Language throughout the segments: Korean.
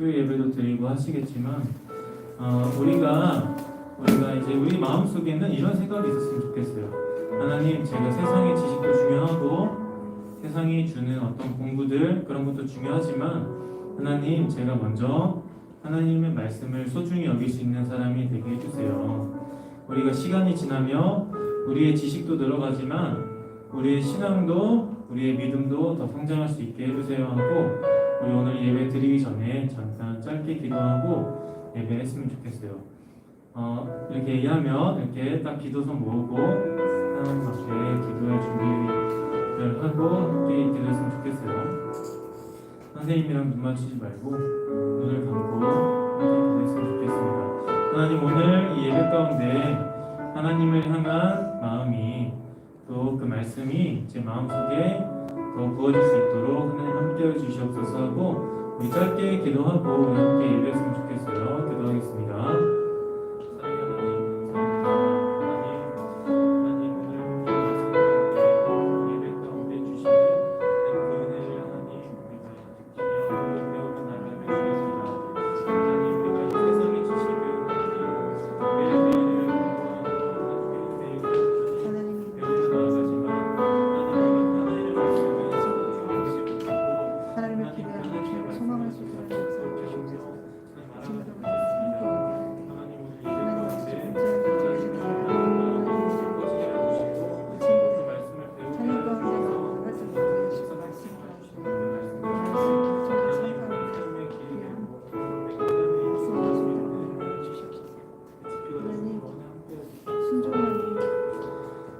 수요 예배도 드리고 하시겠지만 우리가 이제 우리 마음 속에는 이런 생각이 있었으면 좋겠어요. 하나님, 제가 세상의 지식도 중요하고 세상이 주는 어떤 공부들 그런 것도 중요하지만 하나님, 제가 먼저 하나님의 말씀을 소중히 여길 수 있는 사람이 되게 해주세요. 우리가 시간이 지나며 우리의 지식도 늘어가지만 우리의 신앙도 우리의 믿음도 더 성장할 수 있게 해주세요 하고, 우리 오늘 예배 드리기 전에 잠깐 짧게 기도하고 예배했으면 좋겠어요. 이렇게 얘기하면 이렇게 딱 기도선 모으고 하나님 앞에 기도할 준비를 하고 함께 기도했으면 좋겠어요. 선생님이랑 눈 맞추지 말고 눈을 감고 함께 기도했으면 좋겠습니다. 하나님, 오늘 이 예배 가운데 하나님을 향한 마음이 또 그 말씀이 제 마음속에 더 부어질 수 있도록 하나님 함께해 주시옵소서 하고 우리 짧게 기도하고 우리 함께 예배했으면 좋겠어요. 기도하겠습니다.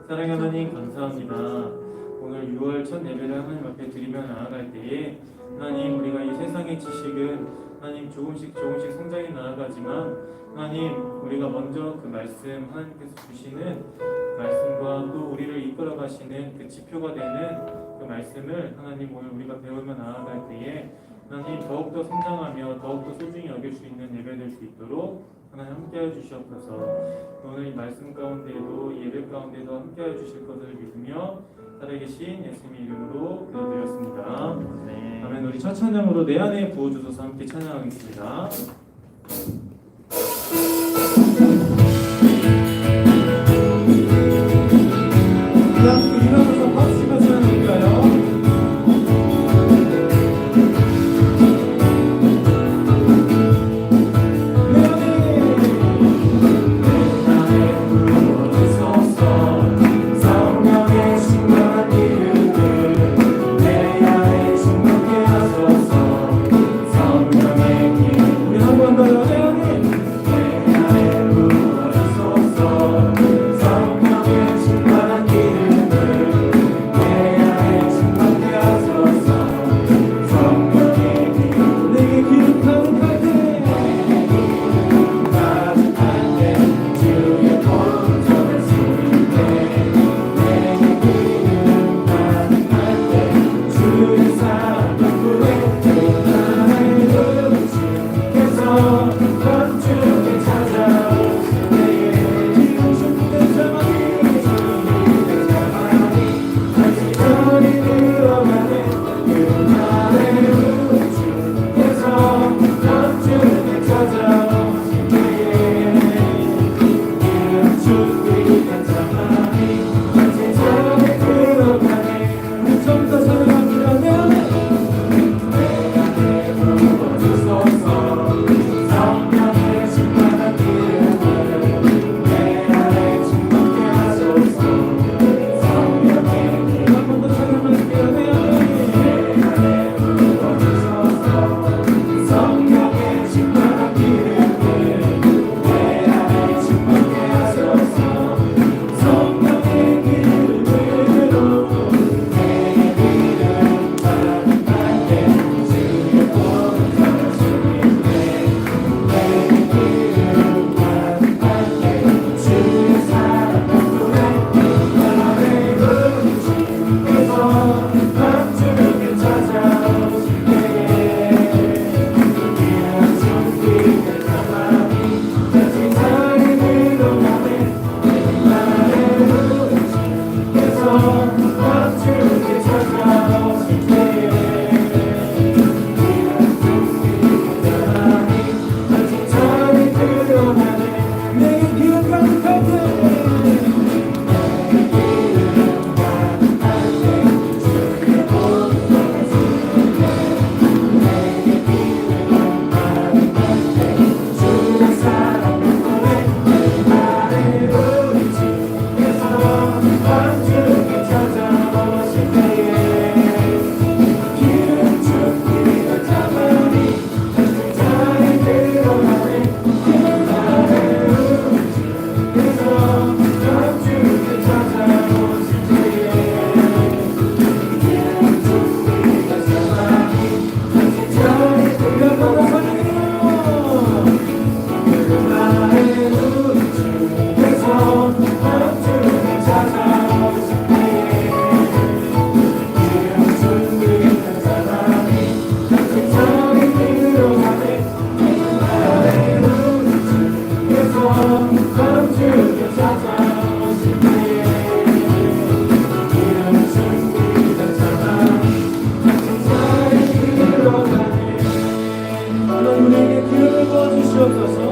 사랑하는 하나님, 감사합니다. 오늘 6월 첫 예배를 하나님 앞에 드리며 나아갈 때에 하나님, 우리가 이 세상의 지식은 하나님 조금씩 성장해 나아가지만 하나님, 우리가 먼저 그 말씀, 하나님께서 주시는 말씀과 또 우리를 이끌어 가시는 그 지표가 되는 그 말씀을 하나님 오늘 우리가 배우며 나아갈 때에 하나님 더욱더 성장하며 더욱더 소중히 여길 수 있는 예배 될 수 있도록 하나님 함께해 주시옵소서. 오늘 이 말씀 가운데에도 예배 가운데도 함께해 주실 것을 믿으며 살아계신 예수님의 이름으로 기도드렸습니다. 네. 아멘. 우리 첫 찬양으로 내 안에 부어주소서 함께 찬양하겠습니다. 일어나서 박수 치며 찬양할까요? 우리 한번 더 여전히 하나님 우리에게 기름을 부어주시옵소서.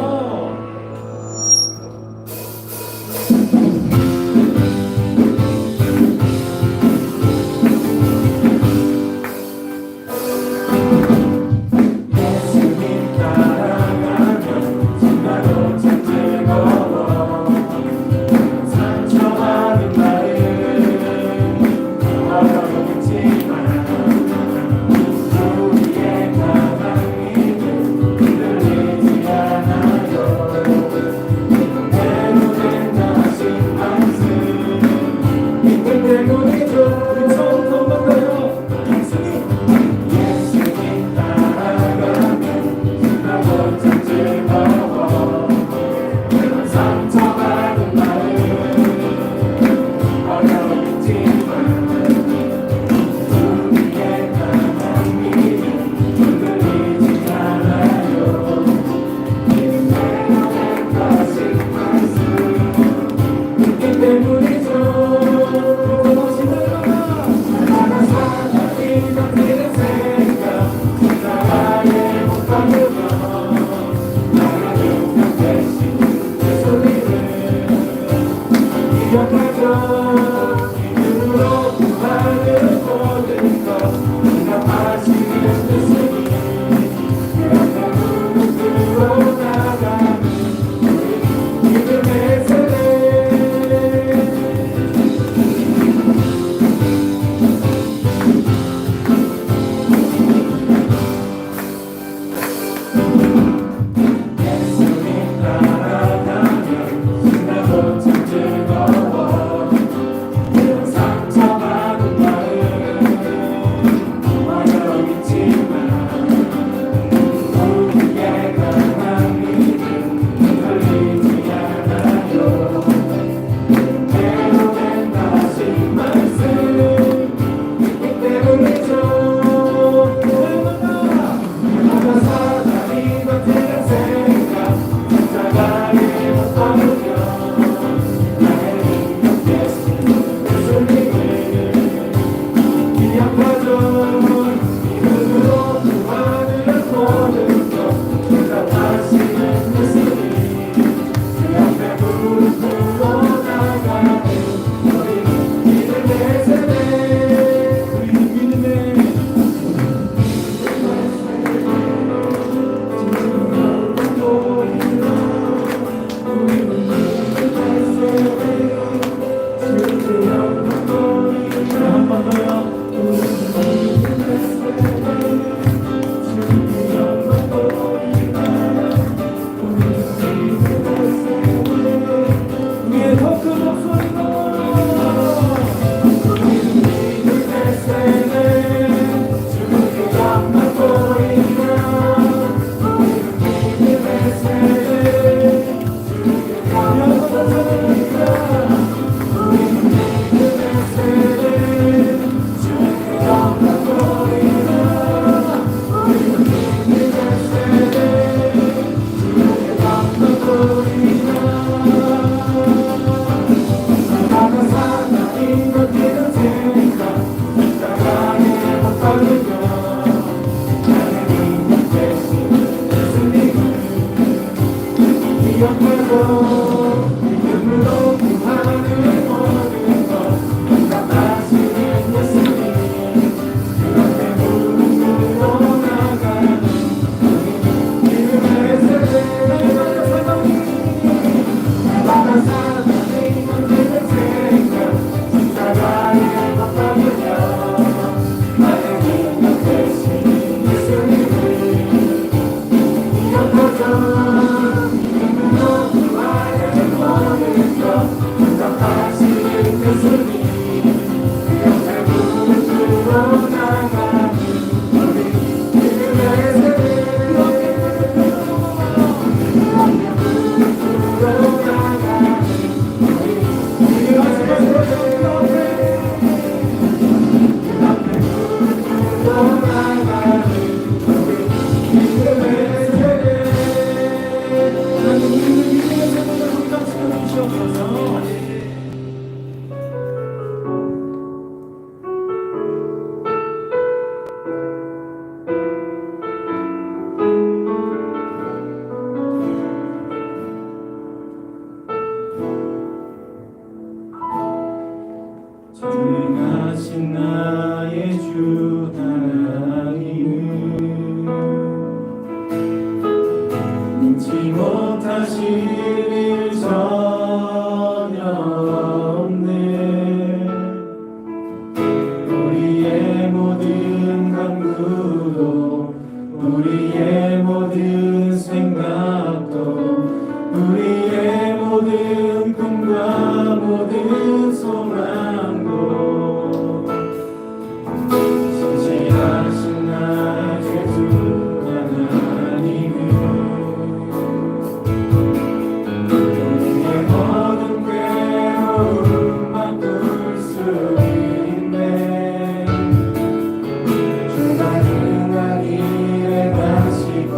잊지 못하실 일 전혀 없네. 우리의 모든 간구도 우리의 모든 생각도 우리의 모든 꿈과 모든 소망도 신실하신 나의 주 하나님은 우리의 모든 괴로움 바꿀 수 있네. 주가 능한 일에 가시고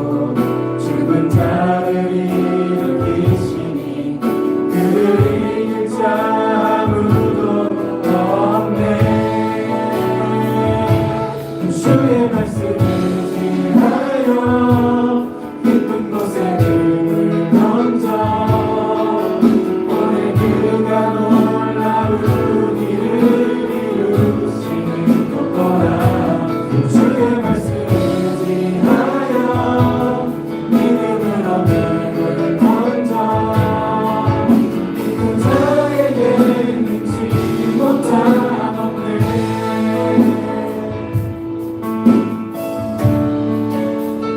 죽은 자를 일으키시니 그를 이길 자 아무도 없네. 주의 말씀을 지하여 깊은 곳에 금을 던져 오늘 그가 놀라운 일을 이루시는 것 보라. 주의 말씀을 지하여 믿음으로 금을 던져 믿는 자에게 능치 못한 없네.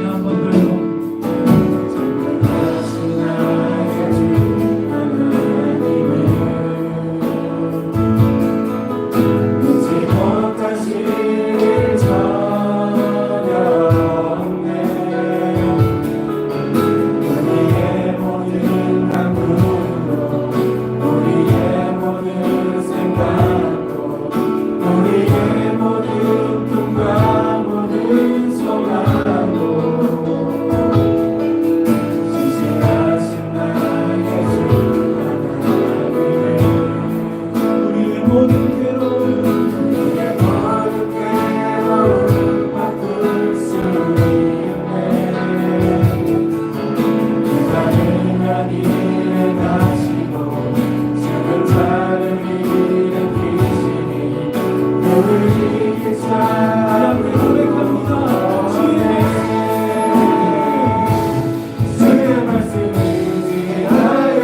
한번 들고 전능하신 나의 주 하나님은 잊지 못하실 일 전혀 없네. 우리의 모든 간구도 우리의 모든 생각도 우리의 모든 꿈과 모든 소망도 신실하신 나의 주 하나님은 우리의 모든 괴로움 바꿀 수 있네. 그가 능한 일에 가시고 죽은 자를 일으키시니 그를 이길 자 아무도 고백합니다. 주의 말씀을 지하여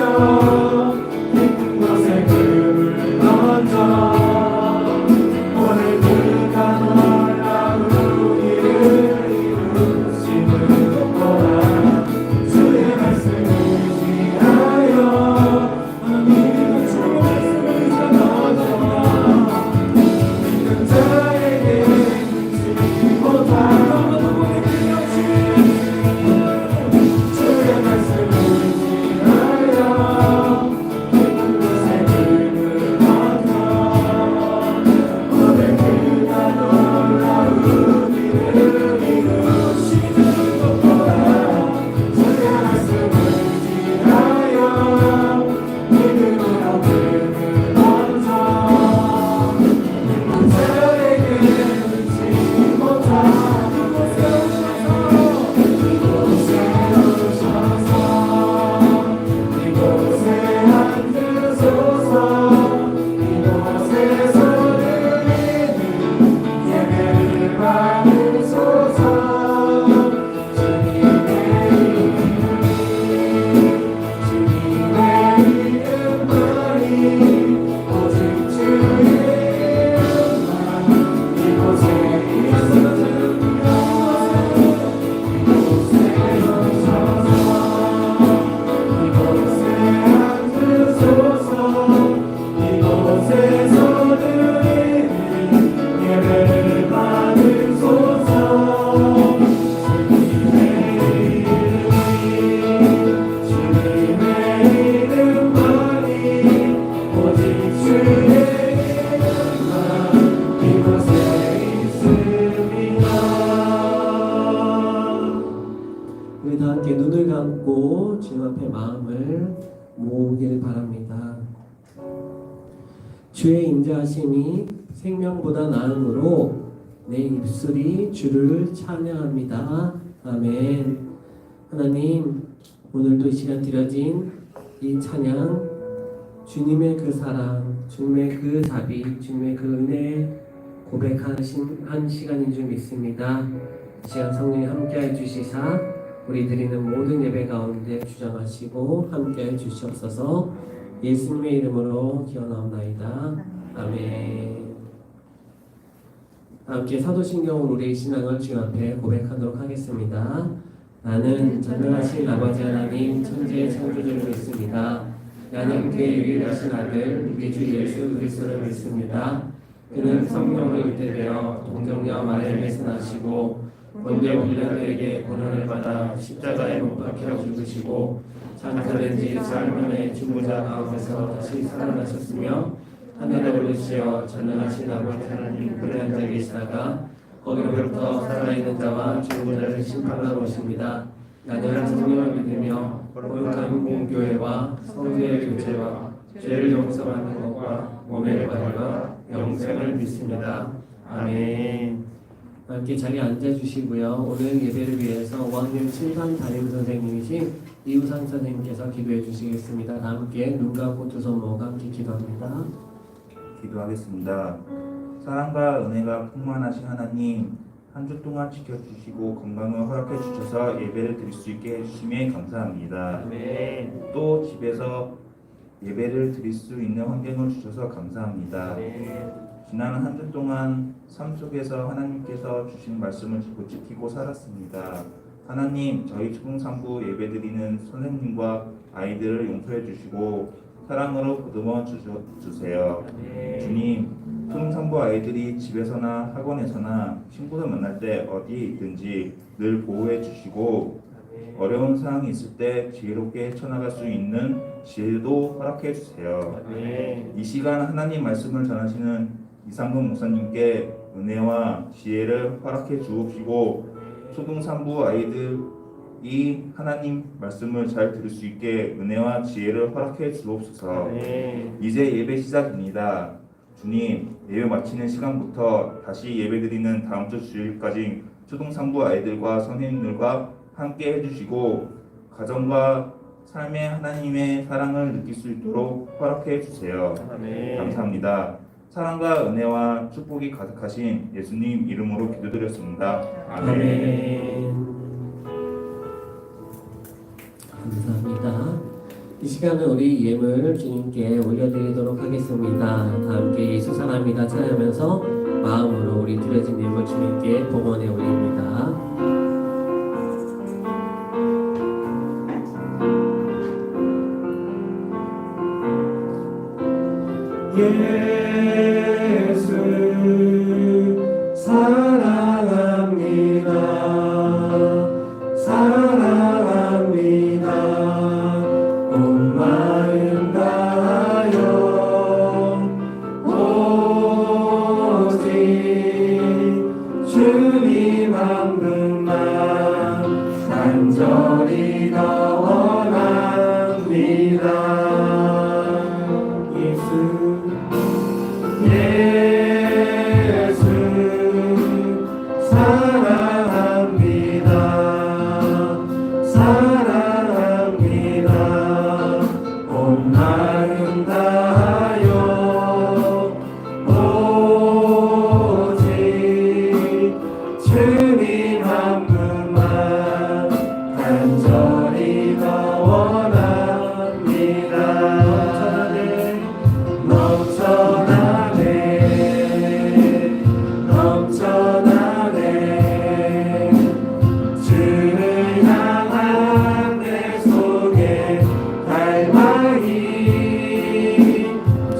깊은 곳에 금을 던져 오늘 그가 놀라운 일을 이루시는 것 보라. 주의 말씀을 지하여 하나님의 주의 말씀을 전하자 믿는 자에게 능치 못한 아무도 보내길 없이 주의 말씀을 지하여 깊은 곳에 금을 던져 오늘 그가 놀라운 일을 이루시는 것 보라. 주의 말씀을 지하여 믿음으로 금을 던져 믿는 자에게 능치 못한 이곳에 오셔서 이곳에 앉으소서. 이곳에서 드리는 예배를 받으소서. 주님의 이름만이 오직 주의 이름만 이곳에 있으며 이곳에 오셔서 이곳에 앉으소서. 이곳에서 드리는 예배를 받으소서. 주님의 이름만이 오직 주의 이름만 이곳에 있습니다. 우리 다 함께 눈을 감고 주님 앞에 마음을 모으길 바랍니다. 주의 인자하심이 생명보다 나음으로 내 입술이 주를 찬양합니다. 아멘. 하나님, 오늘도 이 시간 드려진 이 찬양, 주님의 그 사랑, 주님의 그 자비, 주님의 그 은혜 고백하신 한 시간인 줄 믿습니다. 이 시간 성령이 함께해 주시사 우리 드리는 모든 예배 가운데 주장하시고 함께 주시옵소서. 예수님의 이름으로 기원하옵나이다. 아멘. 함께 사도신경으로 우리의 신앙을 주 앞에 고백하도록 하겠습니다. 나는 전능하신 아버지 하나님 천지의 창조주를 믿습니다. 나는 그의 유일하신 아들 우리 주 예수 그리스도를 믿습니다. 그는 성령으로 잉태되어 동정녀 마리아에게서 나시고 본디오 빌라도에게 고난을 받아 십자가에 못 박혀 죽으시고 장사된 지 사흘 만에 죽은 자 가운데서 다시 살아나셨으며 하늘에 오르시어 전능하신 아버지 하나님 우편에 앉아 계시다가 거기로부터 살아있는 자와 죽은 자를 심판하러 오십니다. 나는 성령을 믿으며 거룩한 공교회와 성도의 교제와 죄를 용서하는 것과 몸의 부활과 영생을 믿습니다. 아멘. 함께 자리에 앉아주시고요. 오늘 예배를 위해서 5학년 7반 담임선생님이신 이우상 선생님께서 기도해 주시겠습니다. 함께 눈 감고 두 손 모아 함께 기도합니다. 기도하겠습니다. 사랑과 은혜가 풍만하신 하나님, 한 주 동안 지켜주시고 건강을 허락해 주셔서 예배를 드릴 수 있게 해주심에 감사합니다. 아멘. 또 집에서 예배를 드릴 수 있는 환경을 주셔서 감사합니다. 아멘. 지난 한 주 동안 삶 속에서 하나님께서 주신 말씀을 지키고 살았습니다. 하나님, 저희 초등산부 예배드리는 선생님과 아이들을 용서해 주시고 사랑으로 보듬어 주세요. 주님, 초등산부 아이들이 집에서나 학원에서나 친구들 만날 때 어디에 있든지 늘 보호해 주시고 어려운 상황이 있을 때 지혜롭게 헤쳐나갈 수 있는 지혜도 허락해 주세요. 이 시간 하나님 말씀을 전하시는 이상근 목사님께 은혜와 지혜를 허락해 주옵시고 초등산부 아이들이 하나님 말씀을 잘 들을 수 있게 은혜와 지혜를 허락해 주옵소서. 이제 예배 시작입니다. 주님, 예배 마치는 시간부터 다시 예배드리는 다음 주 주일까지 초등산부 아이들과 선생님들과 함께 해주시고 가정과 삶의 하나님의 사랑을 느낄 수 있도록 허락해 주세요. 감사합니다. 사랑과 은혜와 축복이 가득하신 예수님 이름으로 기도드렸습니다. 아멘. 감사합니다. 이 시간은 우리 예물 주님께 올려드리도록 하겠습니다. 다 함께 예수 사랑합니다 찬양하면서 마음으로 우리 드려진 예물 주님께 봉헌해 올립니다. 예수 사랑합니다. 사랑합니다. 온 마음 다하여 오직 주님 한 분만 간절히 더 원합니다. 예수 사랑합니다. 사랑합니다. 온 마음 다하여 오직 주님 한 분만 간절히 더 원합니다. 넘쳐나네 넘쳐나네 주를 향한 내 속에 갈망이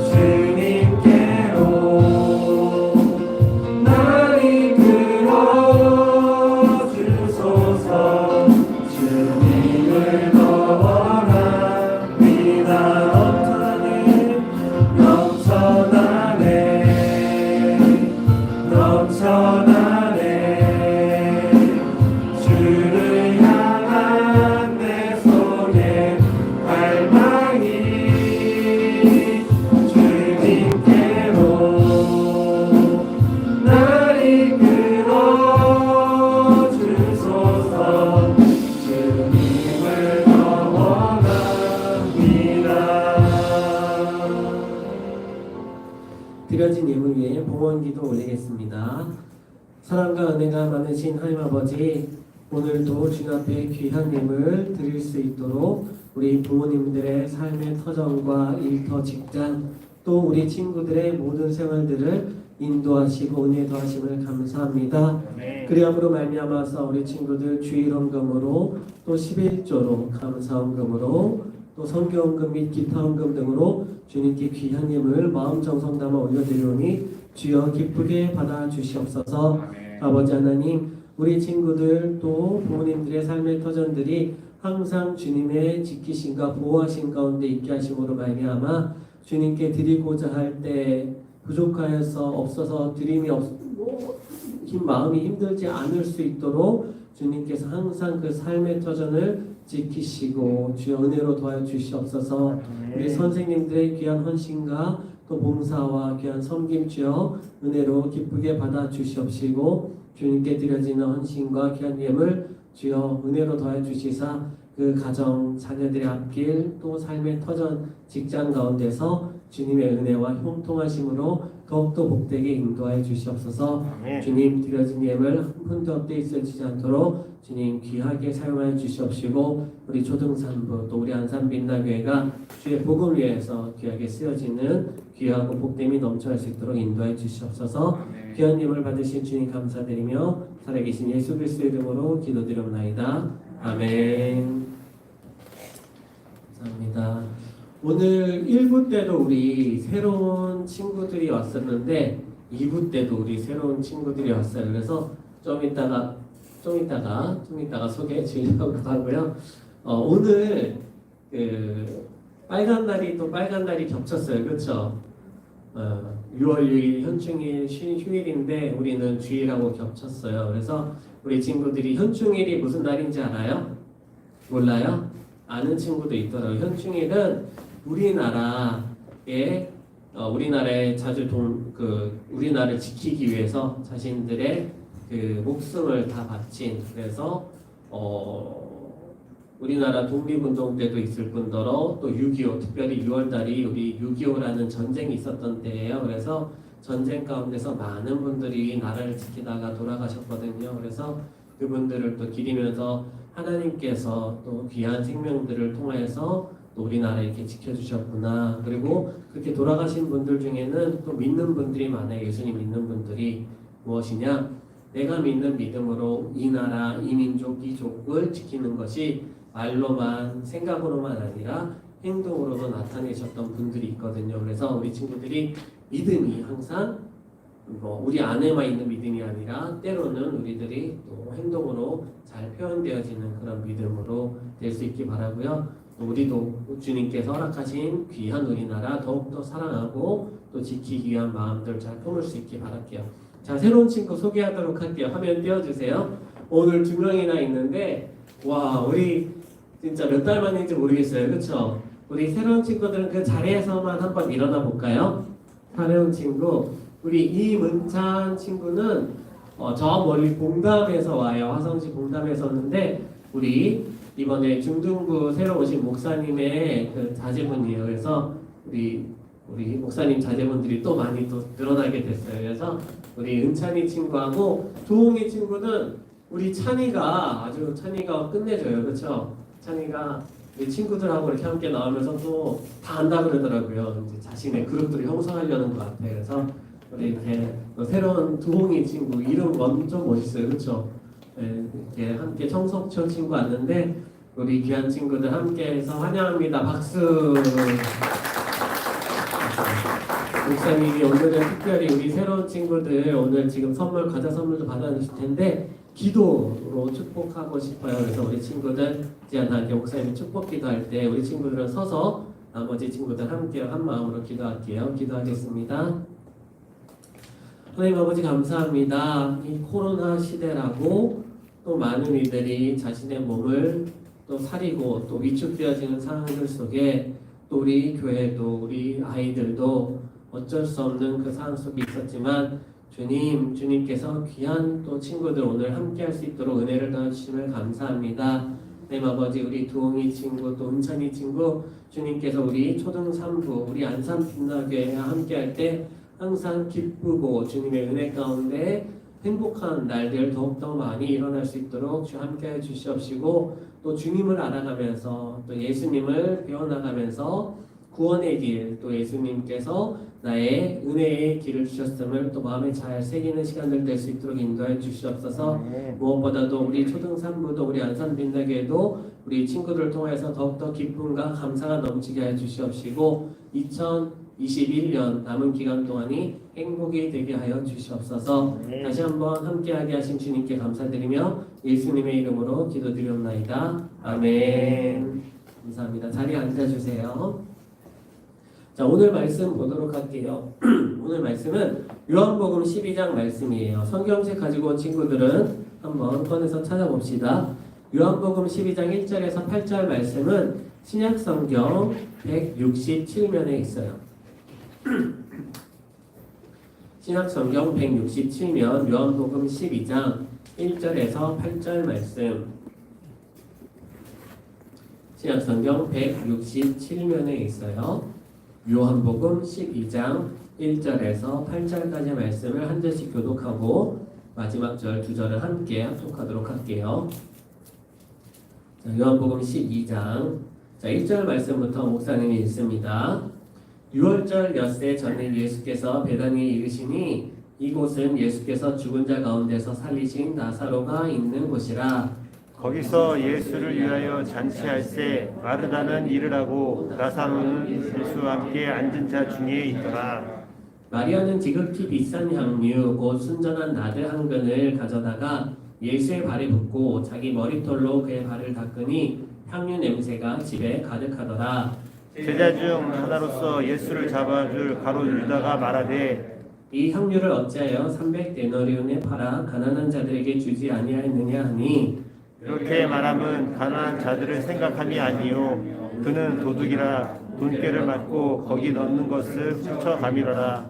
주님께로 날 이끌어 주소서. 주님을 더 원합니다. 넘쳐나네 주를 향한 내 속에 갈망이 주님께로 날 이끌어 주소서. 주님을 더 원합니다. 드려진 예물 위에 봉헌기도 올리겠습니다. 사랑과 은혜가 많으신 하나님 아버지, 오늘도 주님 앞에 귀한 예물 드릴 수 있도록 우리 부모님들의 삶의 터전과 일터 직장 또 우리 친구들의 모든 생활들을 인도하시고 은혜 더하심을 감사합니다. 그리함으로 말미암아서 우리 친구들 주일헌금으로 또 11조로 감사헌금으로 또 성교헌금 및 기타헌금 등으로 주님께 귀한 예물 마음 정성 담아 올려드리오니 주여 기쁘게 받아주시옵소서. 아버지 하나님 우리 친구들 또 부모님들의 삶의 터전들이 항상 주님의 지키심과 보호하심 가운데 있게 하심으로 말미암아 주님께 드리고자 할 때 부족하여서 없어서 드림이 마음이 힘들지 않을 수 있도록 주님께서 항상 그 삶의 터전을 지키시고 주여 은혜로 도와주시옵소서. 우리 선생님들의 귀한 헌신과 또 봉사와 귀한 섬김 주여 은혜로 기쁘게 받아 주시옵시고 주님께 드려지는 헌신과 귀한 예물 주여 은혜로 더해 주시사 그 가정 자녀들의 앞길 또 삶의 터전 직장 가운데서 주님의 은혜와 형통하심으로 더욱더 복되게 인도하여 주시옵소서. 주님 드려진 예물 한 푼도 헛되이 쓰지 않도록 주님 귀하게 사용하여 주시옵시고 우리 초등산부 또 우리 안산빛나교회가 주의 복음 위해서 귀하게 쓰여지는 귀하고 복됨이 넘쳐날 수 있도록 인도하여 주시옵소서. 귀한 예물 받으신 주님 감사드리며 살아계신 예수 그리스도의 이름으로 기도드리옵나이다. 아멘. 감사합니다. 오늘 1부 때도 우리 새로운 친구들이 왔었는데 2부 때도 우리 새로운 친구들이 왔어요. 그래서 좀 이따가 소개해 주려고 하고요. 오늘 그 빨간 날이 겹쳤어요. 그렇죠? 6월 6일 현충일 휴일인데 우리는 주일하고 겹쳤어요. 그래서 우리 친구들이 현충일이 무슨 날인지 알아요? 몰라요? 아는 친구도 있더라고요. 현충일은 우리나라의 우리나라를 지키기 위해서 자신들의 그 목숨을 다 바친 그래서 우리나라 독립운동 때도 있을 뿐더러 또 6.25 특별히 6월달이 우리 6.25라는 전쟁이 있었던 때예요. 그래서 전쟁 가운데서 많은 분들이 나라를 지키다가 돌아가셨거든요. 그래서 그분들을 또 기리면서 하나님께서 또 귀한 생명들을 통해서 또 우리나라 이렇게 지켜주셨구나. 그리고 그렇게 돌아가신 분들 중에는 또 믿는 분들이 많아요. 예수님 믿는 분들이 무엇이냐? 내가 믿는 믿음으로 이 나라, 이 민족, 이 족을 지키는 것이 말로만 생각으로만 아니라 행동으로도 나타내셨던 분들이 있거든요. 그래서 우리 친구들이 믿음이 항상 우리 안에만 있는 믿음이 아니라 때로는 우리들이 또 행동으로 잘 표현되어지는 그런 믿음으로 될 수 있기 바라고요. 우리도 주님께서 허락하신 귀한 우리나라 더욱더 사랑하고 또 지키기 위한 마음들 잘 품을 수 있기 바랄게요. 자, 새로운 친구 소개하도록 할게요. 화면 띄워주세요. 오늘 2명이나 있는데 와, 우리 진짜 몇 달 만인지 모르겠어요. 그렇죠? 우리 새로운 친구들은 그 자리에서만 한번 일어나 볼까요? 새로운 친구 우리 이문찬 친구는 저 멀리 봉담에서 와요. 화성시 봉담에서 왔는데 우리 이번에 중등부 새로 오신 목사님의 그 자제분이에요. 그래서 우리 목사님 자제분들이 또 많이 또 늘어나게 됐어요. 그래서 우리 은찬이 친구하고 두홍이 친구는 우리 찬이가 끝내줘요. 그렇죠? 찬이가 우리 친구들하고 이렇게 함께 나오면서 또 다 안다 그러더라고요. 이제 자신의 그룹들을 형성하려는 것 같아요. 그래서 우리 이렇게 새로운 두홍이 친구 이름 완전 멋있어요. 그렇죠? 네, 이렇게 함께 청석초 친구 왔는데 우리 귀한 친구들 함께해서 환영합니다. 박수. 목사님이 오늘은 특별히 우리 새로운 친구들 오늘 지금 과자 선물도 받아주실 텐데 기도로 축복하고 싶어요. 그래서 우리 친구들 지안하게 목사님이 축복 기도할 때 우리 친구들은 서서 나머지 친구들 함께 한 마음으로 기도할게요. 기도하겠습니다. 하나님 아버지 감사합니다. 이 코로나 시대라고 또 많은 이들이 자신의 몸을 또 사리고 또 위축되어지는 상황들 속에 또 우리 교회도 우리 아이들도 어쩔 수 없는 그 상황 속에 있었지만 주님께서 귀한 또 친구들 오늘 함께 할 수 있도록 은혜를 더해주심을 감사합니다. 하나님 아버지 우리 두홍이 친구 또 은찬이 친구 주님께서 우리 초등 3부 우리 안산 빛나교회와 함께 할 때 항상 기쁘고 주님의 은혜 가운데 행복한 날들 더욱더 많이 일어날 수 있도록 주 함께해 주시옵시고 또 주님을 알아가면서 또 예수님을 배워나가면서 구원의 길 또 예수님께서 나의 은혜의 길을 주셨음을 또 마음에 잘 새기는 시간들 될 수 있도록 인도해 주시옵소서. 무엇보다도 우리 초등산부도 우리 안산빛나교회도 우리 친구들을 통해서 더욱더 기쁨과 감사가 넘치게 해 주시옵시고 2021년 남은 기간 동안이 행복이 되게 하여 주시옵소서. 다시 한번 함께하게 하신 주님께 감사드리며 예수님의 이름으로 기도드리옵나이다. 아멘. 감사합니다. 자리에 앉아주세요. 자, 오늘 말씀 보도록 할게요. 오늘 말씀은 요한복음 12장 말씀이에요. 성경책 가지고 온 친구들은 한번 꺼내서 찾아봅시다. 요한복음 12장 1절에서 8절 말씀은 신약성경 167면에 있어요. 신약성경 167면 요한복음 12장 1절에서 8절 말씀 신약성경 167면에 있어요. 요한복음 12장 1절에서 8절까지 말씀을 한 절씩 교독하고 마지막 절 두 절을 함께 합독하도록 할게요. 자, 요한복음 12장 1절 말씀부터 목사님이 읽습니다. 6월절 엿새 전에 예수께서 베다니에 이르시니 이곳은 예수께서 죽은 자 가운데서 살리신 나사로가 있는 곳이라. 거기서 예수를 위하여 잔치할세 마르다는 이르라고 나사로는 예수와 함께 앉은 자 중에 있더라. 마리아는 지극히 비싼 향유 곧 순전한 나드 한 근을 가져다가 예수의 발에 붓고 자기 머리털로 그의 발을 닦으니 향유 냄새가 집에 가득하더라. 제자 중 하나로서 예수를 잡아줄 가롯 유다가 말하되 이 향유를 어찌하여 300데나리온에 팔아 가난한 자들에게 주지 아니하였느냐 하니 이렇게 말함은 가난한 자들을 생각함이 아니요 그는 도둑이라 돈꾀를 맞고 거기 넣는 것을 훔쳐가미러라.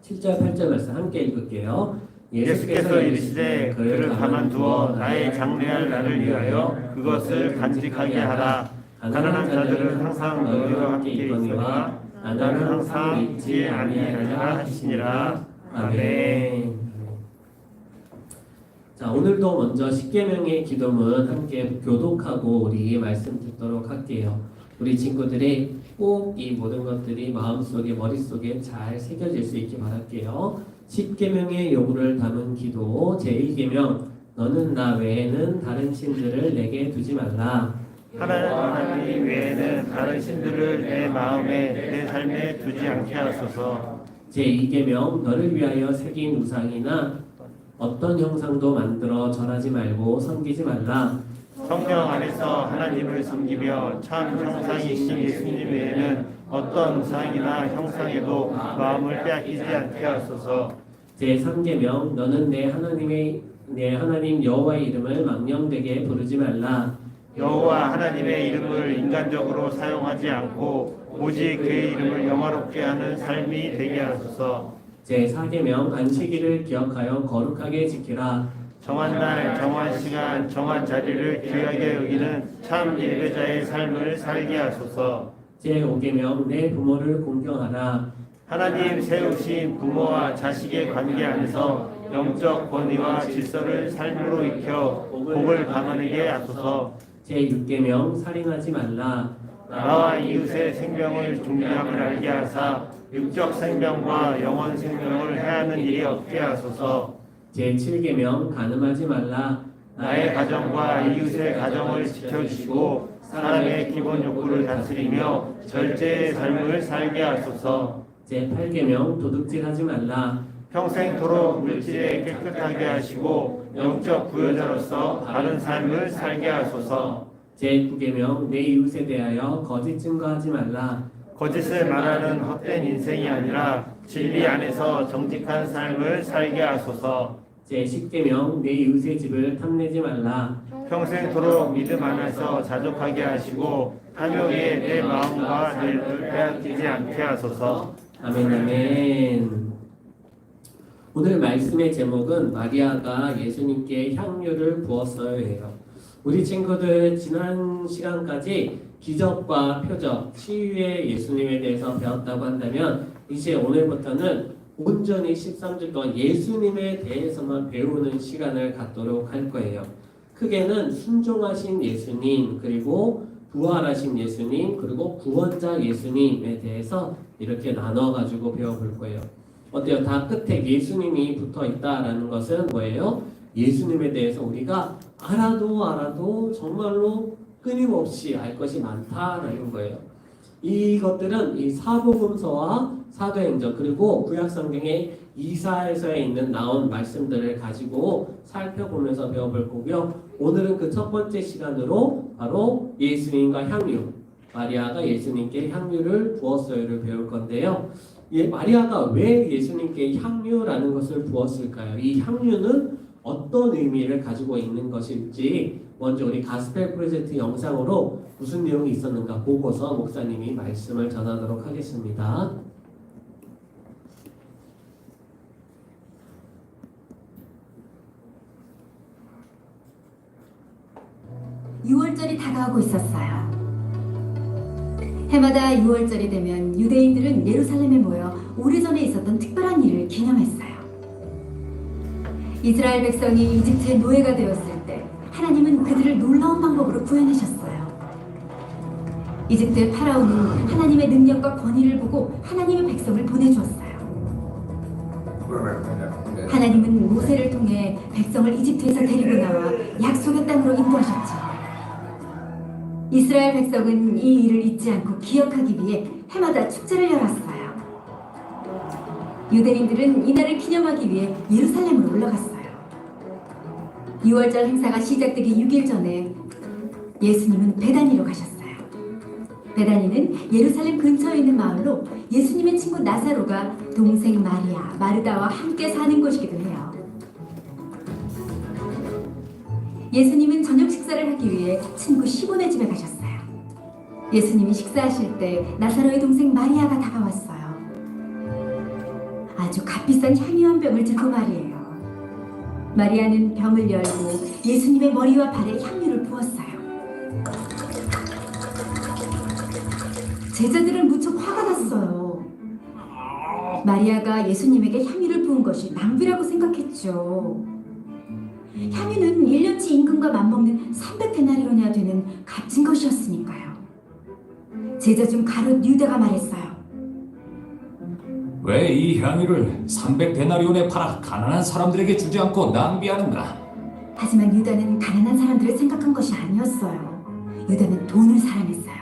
7절 8절 말씀 함께 읽을게요. 예수께서 이르시되 그를 가만두어 나의 장래할 날을 위하여 그것을 간직하게 하라. 가난한 자들은 항상 너희와 함께 있거니와 나는 항상 있지 아니하리라 하시니라. 아멘. 자, 오늘도 먼저 십계명의 기도문 함께 교독하고 우리 말씀 듣도록 할게요. 우리 친구들이 꼭 이 모든 것들이 마음속에 머릿속에 잘 새겨질 수 있게 바랄게요. 십계명의 요구를 담은 기도 제1계명 너는 나 외에는 다른 신들을 내게 두지 말라. 하나님 외에는 다른 신들을 내 마음에 내 삶에 두지 않게 하소서. 제2계명 너를 위하여 새긴 우상이나 어떤 형상도 만들어 절하지 말고 섬기지 말라. 성경 안에서 하나님을 섬기며 참 형상이신 예수님 외에는 어떤 우상이나 형상에도 마음을 빼앗기지 않게 하소서. 제3계명 너는 내 하나님 여호와의 이름을 망령되게 부르지 말라. 여호와 하나님의 이름을 인간적으로 사용하지 않고 오직 그의 이름을 영화롭게 하는 삶이 되게 하소서. 제4계명 안식일을 기억하여 거룩하게 지키라. 정한 날, 정한 시간, 정한 자리를 귀하게 여기는 참 예배자의 삶을 살게 하소서. 제5계명 내 부모를 공경하라. 하나님 세우신 부모와 자식의 관계 안에서 영적 권위와 질서를 삶으로 익혀 복을 감하게 하소서. 제6계명 살인하지 말라. 나와 이웃의 생명을 존귀함을 알게 하사 육적 생명과 영원 생명을 해하는 일이 없게 하소서. 제7계명 간음하지 말라. 나의 가정과 이웃의 가정을 지켜주시고 사람의 기본 욕구를 다스리며 절제의 삶을 살게 하소서. 제8계명 도둑질하지 말라. 평생토록 물질에 깨끗하게 하시고 영적 부여자로서 바른 삶을 살게 하소서. 제9계명 내 이웃에 대하여 거짓 증거하지 말라. 거짓을 말하는 헛된 인생이 아니라 진리 안에서 정직한 삶을 살게 하소서. 제10계명 내 이웃의 집을 탐내지 말라. 평생토록 믿음 안에서 자족하게 하시고 탐욕에 내 마음과 뇌를 빼앗기지 않게 하소서. 아멘 아멘. 오늘 말씀의 제목은 마리아가 예수님께 향유를 부었어요예요. 우리 친구들 지난 시간까지 기적과 표적, 치유의 예수님에 대해서 배웠다고 한다면 이제 오늘부터는 온전히 13주 동안 예수님에 대해서만 배우는 시간을 갖도록 할 거예요. 크게는 순종하신 예수님, 그리고 부활하신 예수님, 그리고 구원자 예수님에 대해서 이렇게 나눠가지고 배워볼 거예요. 어때요? 다 끝에 예수님이 붙어 있다라는 것은 뭐예요? 예수님에 대해서 우리가 알아도 정말로 끊임없이 알 것이 많다라는 거예요. 이것들은 이 사복음서와 사도행전 그리고 구약성경의 이사야서에 있는 나온 말씀들을 가지고 살펴보면서 배워볼 거고요. 오늘은 그 첫 번째 시간으로 바로 예수님과 향유, 마리아가 예수님께 향유를 부었어요를 배울 건데요. 마리아가 왜 예수님께 향유라는 것을 부었을까요? 이 향유는 어떤 의미를 가지고 있는 것일지 먼저 우리 가스펠 프로젝트 영상으로 무슨 내용이 있었는가 보고서 목사님이 말씀을 전하도록 하겠습니다. 6월절이 다가오고 있었어요. 해마다 6월절이 되면 유대인들은 예루살렘에 모여 오래전에 있었던 특별한 일을 기념했어요. 이스라엘 백성이 이집트의 노예가 되었을 때 하나님은 그들을 놀라운 방법으로 구해내셨어요. 이집트의 파라오는 하나님의 능력과 권위를 보고 하나님의 백성을 보내주었어요. 하나님은 모세를 통해 백성을 이집트에서 데리고 나와 약속의 땅으로 인도하셨죠. 이스라엘 백성은 이 일을 잊지 않고 기억하기 위해 해마다 축제를 열었어요. 유대인들은 이날을 기념하기 위해 예루살렘으로 올라갔어요. 6월절 행사가 시작되기 6일 전에 예수님은 베다니로 가셨어요. 베다니는 예루살렘 근처에 있는 마을로 예수님의 친구 나사로가 동생 마리아, 마르다와 함께 사는 곳이기도 해요. 예수님은 저녁 식사를 하기 위해 친구 시몬의 집에 가셨어요. 예수님이 식사하실 때 나사로의 동생 마리아가 다가왔어요. 아주 값비싼 향유 한 병을 들고 말이에요. 마리아는 병을 열고 예수님의 머리와 발에 향유를 부었어요. 제자들은 무척 화가 났어요. 마리아가 예수님에게 향유를 부은 것이 낭비라고 생각했죠. 향유는 1년치 임금과 맞먹는 300데나리온이나 되는 값진 것이었으니까요. 제자 중 가룟 유다가 말했어요. 왜 이 향유를 300데나리온에 팔아 가난한 사람들에게 주지 않고 낭비하는가? 하지만 유다는 가난한 사람들을 생각한 것이 아니었어요. 유다는 돈을 사랑했어요.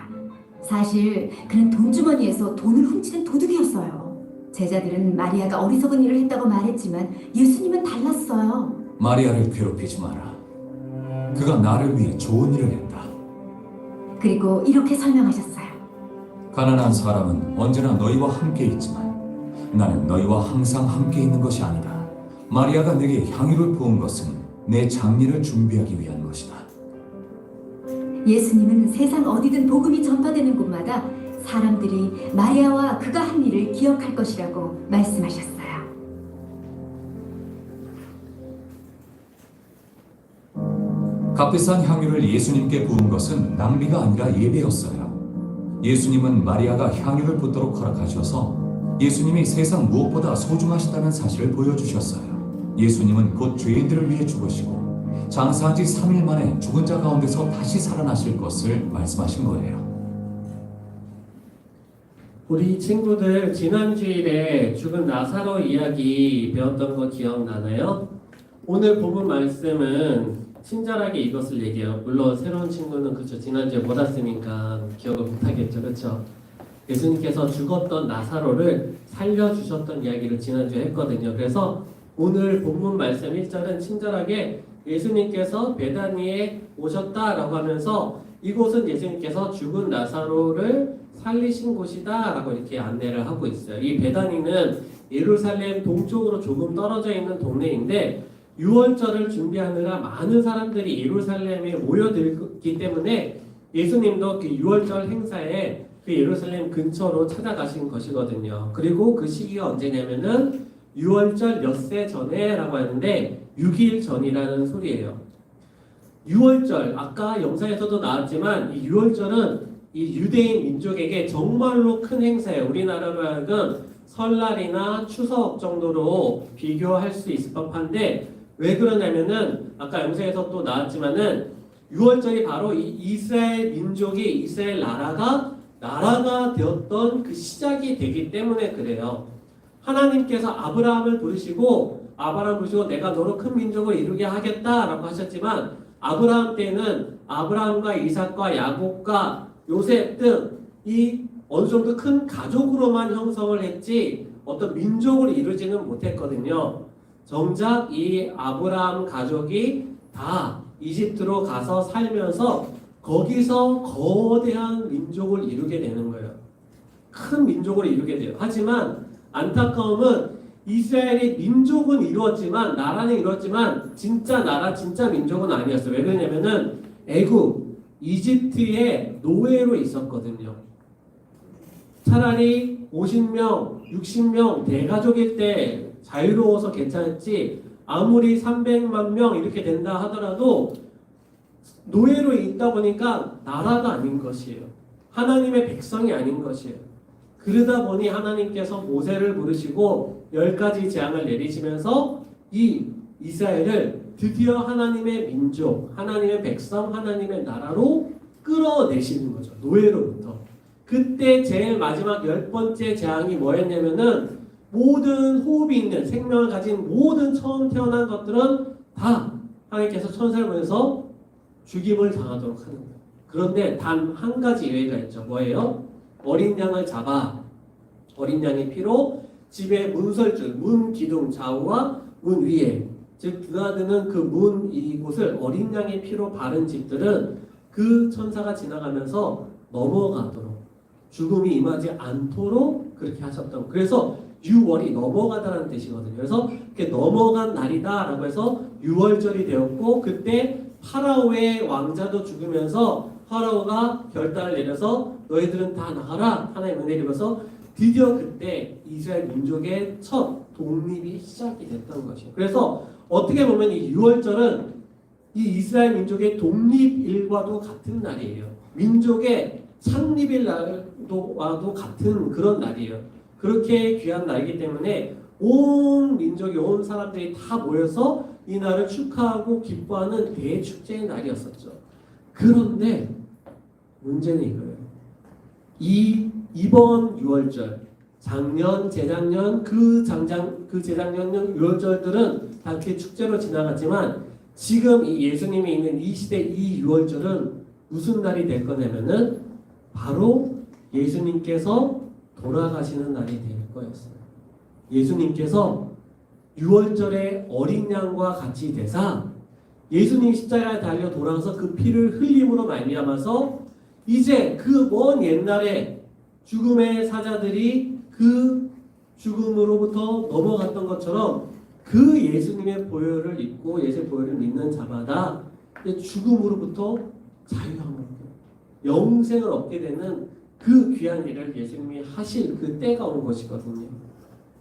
사실 그는 돈주머니에서 돈을 훔치는 도둑이었어요. 제자들은 마리아가 어리석은 일을 했다고 말했지만 예수님은 달랐어요. 마리아를 괴롭히지 마라. 그가 나를 위해 좋은 일을 했다. 그리고 이렇게 설명하셨어요. 가난한 사람은 언제나 너희와 함께 있지만 나는 너희와 항상 함께 있는 것이 아니다. 마리아가 내게 향유를 부은 것은 내 장례를 준비하기 위한 것이다. 예수님은 세상 어디든 복음이 전파되는 곳마다 사람들이 마리아와 그가 한 일을 기억할 것이라고 말씀하셨어요. 값비싼 향유를 예수님께 부은 것은 낭비가 아니라 예배였어요. 예수님은 마리아가 향유를 붓도록 허락하셔서 예수님이 세상 무엇보다 소중하시다는 사실을 보여주셨어요. 예수님은 곧 죄인들을 위해 죽으시고 장사한 지 3일 만에 죽은 자 가운데서 다시 살아나실 것을 말씀하신 거예요. 우리 친구들 지난주일에 죽은 나사로 이야기 배웠던 거 기억나나요? 오늘 본문 말씀은 친절하게 이것을 얘기해요. 물론 새로운 친구는 그렇죠. 지난주에 못 왔으니까 기억을 못하겠죠. 그렇죠? 예수님께서 죽었던 나사로를 살려주셨던 이야기를 지난주에 했거든요. 그래서 오늘 본문 말씀 1절은 친절하게 예수님께서 베다니에 오셨다라고 하면서 이곳은 예수님께서 죽은 나사로를 살리신 곳이다 라고 이렇게 안내를 하고 있어요. 이 베다니는 예루살렘 동쪽으로 조금 떨어져 있는 동네인데 6월절을 준비하느라 많은 사람들이 예루살렘에 모여들기 때문에 예수님도 그 6월절 행사에 그 예루살렘 근처로 찾아가신 것이거든요. 그리고 그 시기가 언제냐면은 6월절 엿새 전에라고 하는데 6일 전이라는 소리예요. 6월절 아까 영상에서도 나왔지만 이 6월절은 이 유대인 민족에게 정말로 큰 행사예요. 우리나라로 하여금 설날이나 추석 정도로 비교할 수 있을 법한데 왜 그러냐면은 아까 영상에서 또 나왔지만은 6월절이 바로 이 이스라엘 민족이 이스라엘 나라가 되었던 그 시작이 되기 때문에 그래요. 하나님께서 아브라함을 부르시고 내가 너로 큰 민족을 이루게 하겠다라고 하셨지만 아브라함 때는 아브라함과 이삭과 야곱과 요셉 등 이 어느 정도 큰 가족으로만 형성을 했지 어떤 민족을 이루지는 못했거든요. 정작 이 아브라함 가족이 다 이집트로 가서 살면서 거기서 거대한 민족을 이루게 되는 거예요. 큰 민족을 이루게 돼요. 하지만 안타까움은 이스라엘이 민족은 이루었지만 나라는 이루었지만 진짜 나라 진짜 민족은 아니었어요. 왜 그러냐면은 애굽 이집트의 노예로 있었거든요. 차라리 50명 60명 대가족일 때 자유로워서 괜찮았지 아무리 300만 명 이렇게 된다 하더라도 노예로 있다 보니까 나라가 아닌 것이에요. 하나님의 백성이 아닌 것이에요. 그러다 보니 하나님께서 모세를 부르시고 10가지 재앙을 내리시면서 이 이스라엘을 드디어 하나님의 민족, 하나님의 백성, 하나님의 나라로 끌어내시는 거죠. 노예로부터. 그때 제일 마지막 10번째 재앙이 뭐였냐면은 모든 호흡이 있는 생명을 가진 모든 처음 태어난 것들은 다 하나님께서 천사를 보내서 죽임을 당하도록 하는 거예요. 그런데 단 한 가지 예외가 있죠. 뭐예요? 어린 양을 잡아 어린 양의 피로 집의 문설줄, 문 기둥 좌우와 문 위에 즉 드나드는 그 문 이곳을 어린 양의 피로 바른 집들은 그 천사가 지나가면서 넘어가도록 죽음이 임하지 않도록 그렇게 하셨던 그래서 6월이 넘어가다라는 뜻이거든요. 그래서 이렇게 넘어간 날이다라고 해서 6월절이 되었고 그때 파라오의 왕자도 죽으면서 파라오가 결단을 내려서 너희들은 다 나가라 하나님 은혜를 입어서 드디어 그때 이스라엘 민족의 첫 독립이 시작이 됐던 것이에요. 그래서 어떻게 보면 이 6월절은 이 이스라엘 민족의 독립일과도 같은 날이에요. 민족의 창립일과도 같은 그런 날이에요. 그렇게 귀한 날이기 때문에 온 민족이 온 사람들이 다 모여서 이 날을 축하하고 기뻐하는 대축제의 날이었었죠. 그런데 문제는 이거예요. 이번 6월절, 작년, 재작년, 재작년 6월절들은 다 이렇게 축제로 지나갔지만 지금 이 예수님이 있는 이 시대 이 6월절은 무슨 날이 될 거냐면은 바로 예수님께서 돌아가시는 날이 될 거였어요. 예수님께서 6월절에 어린 양과 같이 되사 예수님 십자가에 달려 돌아가서 그 피를 흘림으로 말미암아서 이제 그 먼 옛날에 죽음의 사자들이 그 죽음으로부터 넘어갔던 것처럼 그 예수님의 보혈을 입고 예수의 보혈을 믿는 자마다 죽음으로부터 자유함을 영생을 얻게 되는 그 귀한 일을 예수님이 하실 그 때가 온 것이거든요.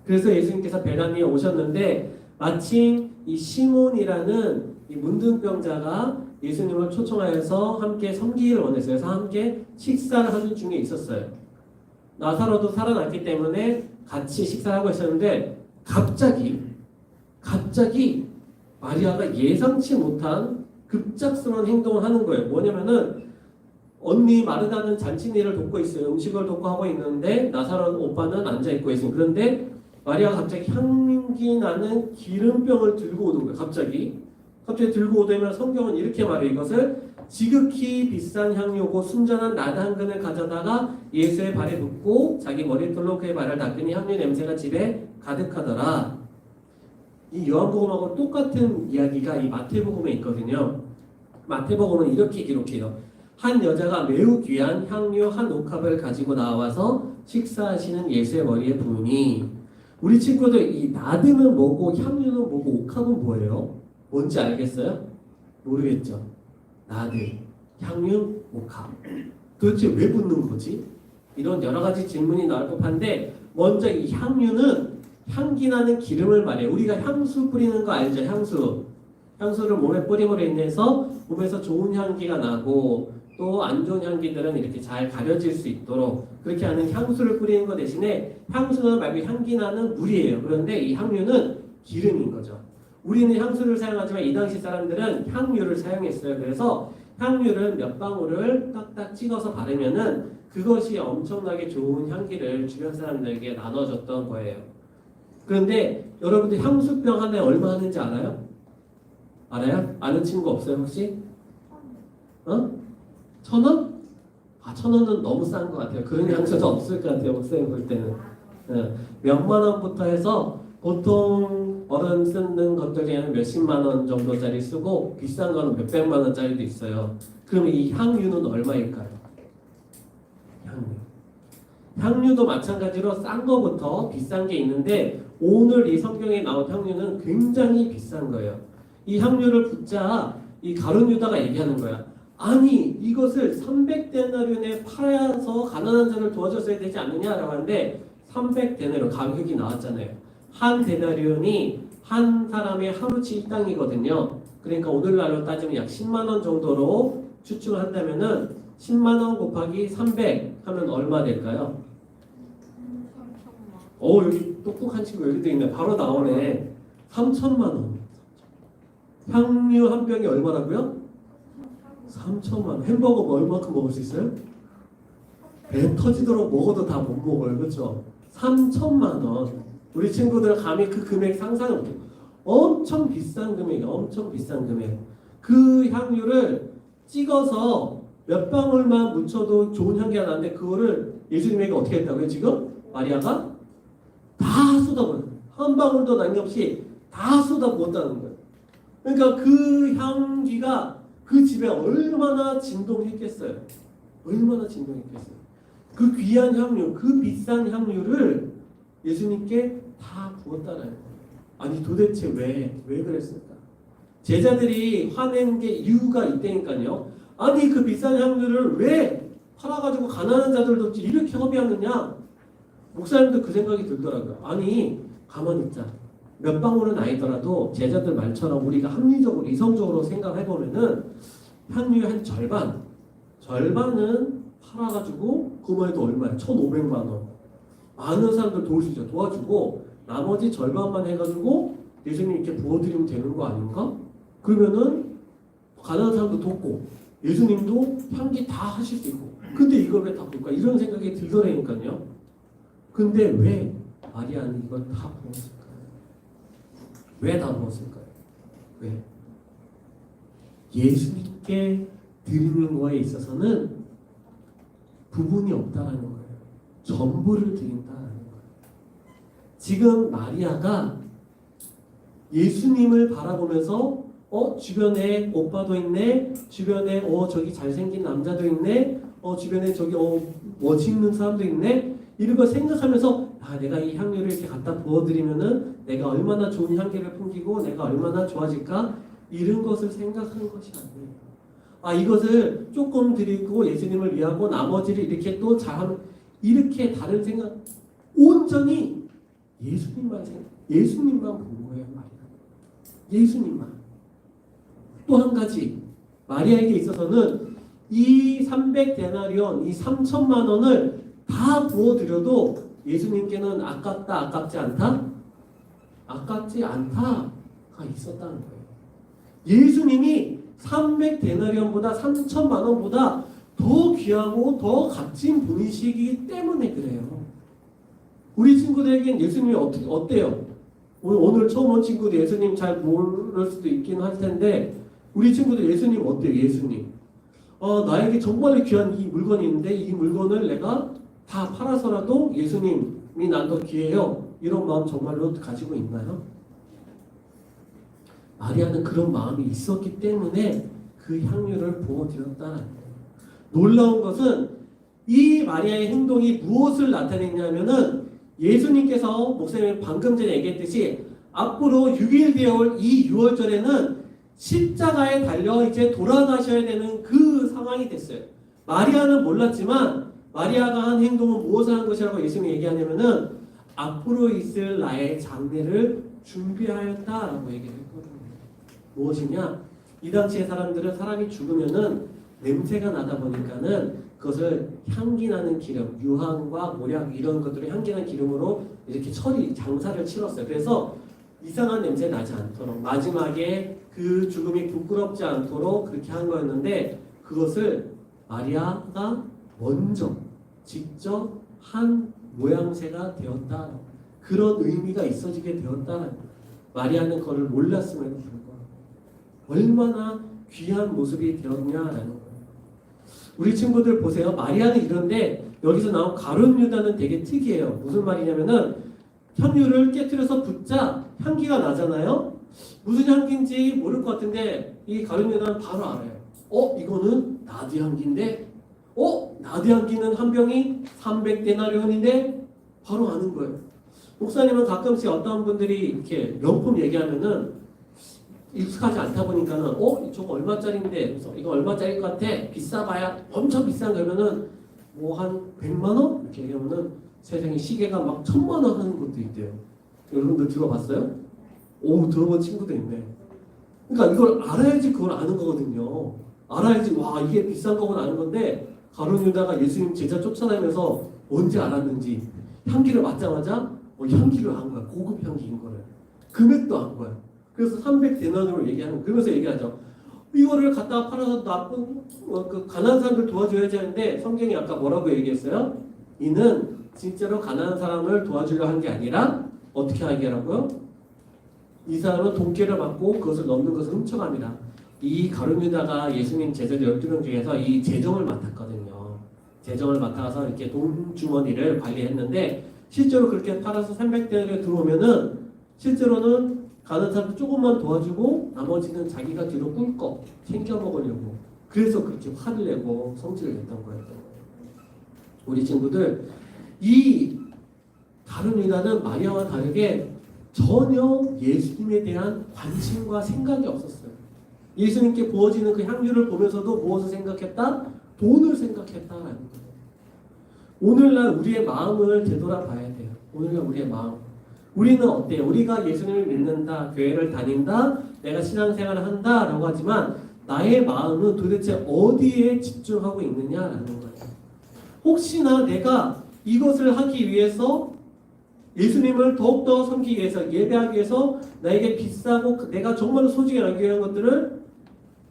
그래서 예수님께서 베다니에 오셨는데 마침 이 시몬이라는 이 문둥병자가 예수님을 초청하여서 함께 섬기기를 원했어요. 그래서 함께 식사를 하는 중에 있었어요. 나사로도 살아났기 때문에 같이 식사를 하고 있었는데 갑자기 마리아가 예상치 못한 급작스러운 행동을 하는 거예요. 뭐냐면은 언니 마르다는 잔치일을 돕고 있어요. 음식을 돕고 하고 있는데 나사로 오빠는 앉아있고 있어요. 그런데 마리아가 갑자기 향기 나는 기름병을 들고 오는 거예요. 갑자기 들고 오더니 성경은 이렇게 말해요. 이것을 지극히 비싼 향료고 순전한 나당근을 가져다가 예수의 발에 붓고 자기 머리털로 그의 발을 닦으니 향료 냄새가 집에 가득하더라. 이 요한복음하고 똑같은 이야기가 이 마태복음에 있거든요. 마태복음은 이렇게 기록해요. 한 여자가 매우 귀한 향료 한 옥합을 가지고 나와서 식사하시는 예수의 머리에 부으니 우리 친구들 이 나드는 뭐고 향료는 뭐고 옥합은 뭐예요? 뭔지 알겠어요? 모르겠죠? 나드, 향유, 옥합 도대체 왜 붓는 거지? 이런 여러 가지 질문이 나올 법한데 먼저 이 향유는 향기 나는 기름을 말해요. 우리가 향수 뿌리는 거 알죠? 향수를 몸에 뿌림으로 인해서 몸에서 좋은 향기가 나고 또 안 좋은 향기들은 이렇게 잘 가려질 수 있도록 그렇게 하는 향수를 뿌리는 것 대신에 향수는 말고 향기 나는 물이에요. 그런데 이 향유는 기름인 거죠. 우리는 향수를 사용하지만 이 당시 사람들은 향유를 사용했어요. 그래서 향유를 몇 방울을 딱딱 찍어서 바르면은 그것이 엄청나게 좋은 향기를 주변 사람들에게 나눠줬던 거예요. 그런데 여러분들 향수병 하나에 얼마 하는지 알아요? 알아요? 아는 친구 없어요 혹시? 1,000원? 1,000원은 너무 싼 것 같아요. 그런 향수는 없을 것 같아요. 목사님 볼 때는. 몇만 원부터 해서 보통 어른 쓰는 것들 중에는 몇십만 원 정도짜리 쓰고 비싼 거는 몇백만 원짜리도 있어요. 그러면 이 향유는 얼마일까요? 향유도 마찬가지로 싼 거부터 비싼 게 있는데 오늘 이 성경에 나온 향유는 굉장히 비싼 거예요. 이 향유를 붙자 이 가룟 유다가 얘기하는 거야. 아니 이것을 300데나리온에 팔아서 가난한 자를 도와줬어야 되지 않느냐라고 하는데 300데나리온 가격이 나왔잖아요. 한 데나리온이 한 사람의 하루치 일당이거든요. 그러니까 오늘날로 따지면 약 10만 원 정도로 추측을 한다면은 10만 원 곱하기 300 하면 얼마 될까요? 여기 똑똑한 친구 여기도 있네. 바로 나오네. 3천만 원. 향유 한 병이 얼마라고요? 3천만 원. 햄버거 얼마큼 먹을 수 있어요? 배 터지도록 먹어도 다 못 먹어요. 그렇죠? 3천만 원. 우리 친구들 감히 그 금액 상상을 못해요. 엄청 비싼 금액이에요. 엄청 비싼 금액. 그 향유를 찍어서 몇 방울만 묻혀도 좋은 향기가 나는데 그거를 예수님에게 어떻게 했다고요? 지금? 마리아가 다 쏟아버려요. 한 방울도 남김없이 다 쏟아부었다는 거예요. 그러니까 그 향기가 그 집에 얼마나 진동했겠어요. 얼마나 진동했겠어요. 그 귀한 향유, 그 비싼 향유를 예수님께 다 부었다는 거예요. 아니 도대체 왜 그랬을까? 제자들이 화낸 게 이유가 있다니까요. 아니 그 비싼 향유를 왜 팔아가지고 가난한 자들도 이렇게 허비하느냐? 목사님도 그 생각이 들더라고요. 아니 가만히 있자. 몇 방울은 아니더라도 제자들 말처럼 우리가 합리적으로 이성적으로 생각해보면은 향유의 한 절반은 팔아가지고 그만 해도 얼마야? 1,500만 원. 많은 사람들 도울 수 있죠. 도와주고 나머지 절반만 해가지고 예수님께 부어드리면 되는 거 아닌가? 그러면은 가난한 사람도 돕고 예수님도 향기 다 하실 수 있고 근데 이걸 왜 다 부을까? 이런 생각이 들더라니까요. 근데 왜 마리아는 이걸 다 부었을까요? 왜 다 부었을까요? 왜? 예수님께 드리는 거에 있어서는 부분이 없다라는 거예요. 전부를 드린다라는 거예요. 지금 마리아가 예수님을 바라보면서 주변에 오빠도 있네. 주변에 저기 잘생긴 남자도 있네. 주변에 저기 멋있는 사람도 있네. 이런 거 생각하면서 내가 이 향유를 이렇게 갖다 부어드리면은 내가 얼마나 좋은 향기를 풍기고 내가 얼마나 좋아질까? 이런 것을 생각하는 것이 아니에요. 이것을 조금 드리고 예수님을 위하고 나머지를 이렇게 또 잘하면 이렇게 다른 생각 온전히 예수님만 본 거예요. 예수님만. 또 한 가지 마리아에게 있어서는 이 300데나리온, 이 3천만 원을 다 부어드려도 예수님께는 아깝지 않다? 아깝지 않다가 있었다는 거예요. 예수님이 300데나리온보다 3천만 원보다 더 귀하고 더 값진 분이시기 때문에 그래요. 우리 친구들에겐 예수님이 어때요? 오늘 처음 온 친구들 예수님 잘 모를 수도 있긴 할 텐데 우리 친구들 예수님 어때요? 예수님 나에게 정말 귀한 이 물건이 있는데 이 물건을 내가 다 팔아서라도 예수님이 난 더 귀해요. 이런 마음 정말로 가지고 있나요? 마리아는 그런 마음이 있었기 때문에 그 향유를 부어드렸다는 거예요. 놀라운 것은 이 마리아의 행동이 무엇을 나타냈냐면은 예수님께서 목사님이 방금 전에 얘기했듯이 앞으로 6일 되어 올 이 6월절에는 십자가에 달려 이제 돌아가셔야 되는 그 상황이 됐어요. 마리아는 몰랐지만 마리아가 한 행동은 무엇을 한 것이라고 예수님이 얘기하냐면은 앞으로 있을 나의 장례를 준비하였다라고 얘기를 했거든요. 무엇이냐? 이 당시의 사람들은 사람이 죽으면은 냄새가 나다 보니까는 그것을 향기 나는 기름, 유황과 모략 이런 것들을 향기 나는 기름으로 이렇게 장사를 치렀어요. 그래서 이상한 냄새 나지 않도록 마지막에 그 죽음이 부끄럽지 않도록 그렇게 한 거였는데 그것을 마리아가 먼저 직접 한 모양새가 되었다. 그런 의미가 있어지게 되었다. 마리아는 그걸 몰랐음에도 불구하고 얼마나 귀한 모습이 되었냐라는 거예요. 우리 친구들 보세요. 마리아는 이런데 여기서 나온 가룟 유다는 되게 특이해요. 무슨 말이냐면은 향유를 깨뜨려서 붓자 향기가 나잖아요. 무슨 향기인지 모를 것 같은데 이 가룟 유다는 바로 알아요. 이거는 나드 향기인데 나드 향기는 한 병이 300데나리온인데 바로 아는 거예요. 목사님은 가끔씩 어떤 분들이 이렇게 명품 얘기하면은 익숙하지 않다 보니까는 저거 얼마짜리인데 그래서 이거 얼마짜리일 것 같아 비싸봐야 엄청 비싼 거면은 뭐 한 100만 원 이렇게 얘기하면은 세상에 시계가 막 1000만 원 하는 것도 있대요. 여러분들 들어봤어요? 들어본 친구도 있네. 그러니까 이걸 알아야지 그걸 아는 거거든요. 알아야지 와 이게 비싼 거구나 아는 건데 가룟 유다가 예수님 제자 쫓아다니면서 언제 알았는지 향기를 맡자마자 향기를 안 거야. 고급 향기인 거를. 금액도 안 거야. 그래서 300데나리온으로 얘기하는 거예요. 그러면서 얘기하죠. 이거를 갖다가 팔아서 나쁜 그 가난한 사람들 도와줘야지 하는데 성경이 아까 뭐라고 얘기했어요? 이는 진짜로 가난한 사람을 도와주려 한 게 아니라 어떻게 하게 하라고요? 이 사람은 돈깨를 받고 그것을 넣는 것을 훔쳐갑니다. 이 가룟 유다가 예수님 제자들 12명 중에서 이 재정을 맡았거든요. 재정을 맡아서 이렇게 돈 주머니를 관리했는데 실제로 그렇게 팔아서 300데나리온 들어오면은 실제로는 가난한 사람도 조금만 도와주고 나머지는 자기가 뒤로 꿀꺽 챙겨 먹으려고 그래서 그렇게 화를 내고 성질을 냈던 거였던 거예요. 우리 친구들 이 가룟 유다는 마리아와 다르게 전혀 예수님에 대한 관심과 생각이 없었어요. 예수님께 부어지는 그 향유를 보면서도 무엇을 생각했다? 돈을 생각했다라는 거예요. 오늘날 우리의 마음을 되돌아봐야 돼요. 오늘날 우리의 마음. 우리는 어때요? 우리가 예수님을 믿는다, 교회를 다닌다, 내가 신앙생활을 한다라고 하지만 나의 마음은 도대체 어디에 집중하고 있느냐라는 거예요. 혹시나 내가 이것을 하기 위해서 예수님을 더욱더 섬기기 위해서 예배하기 위해서 나에게 비싸고 내가 정말 소중히 여기게 한 것들을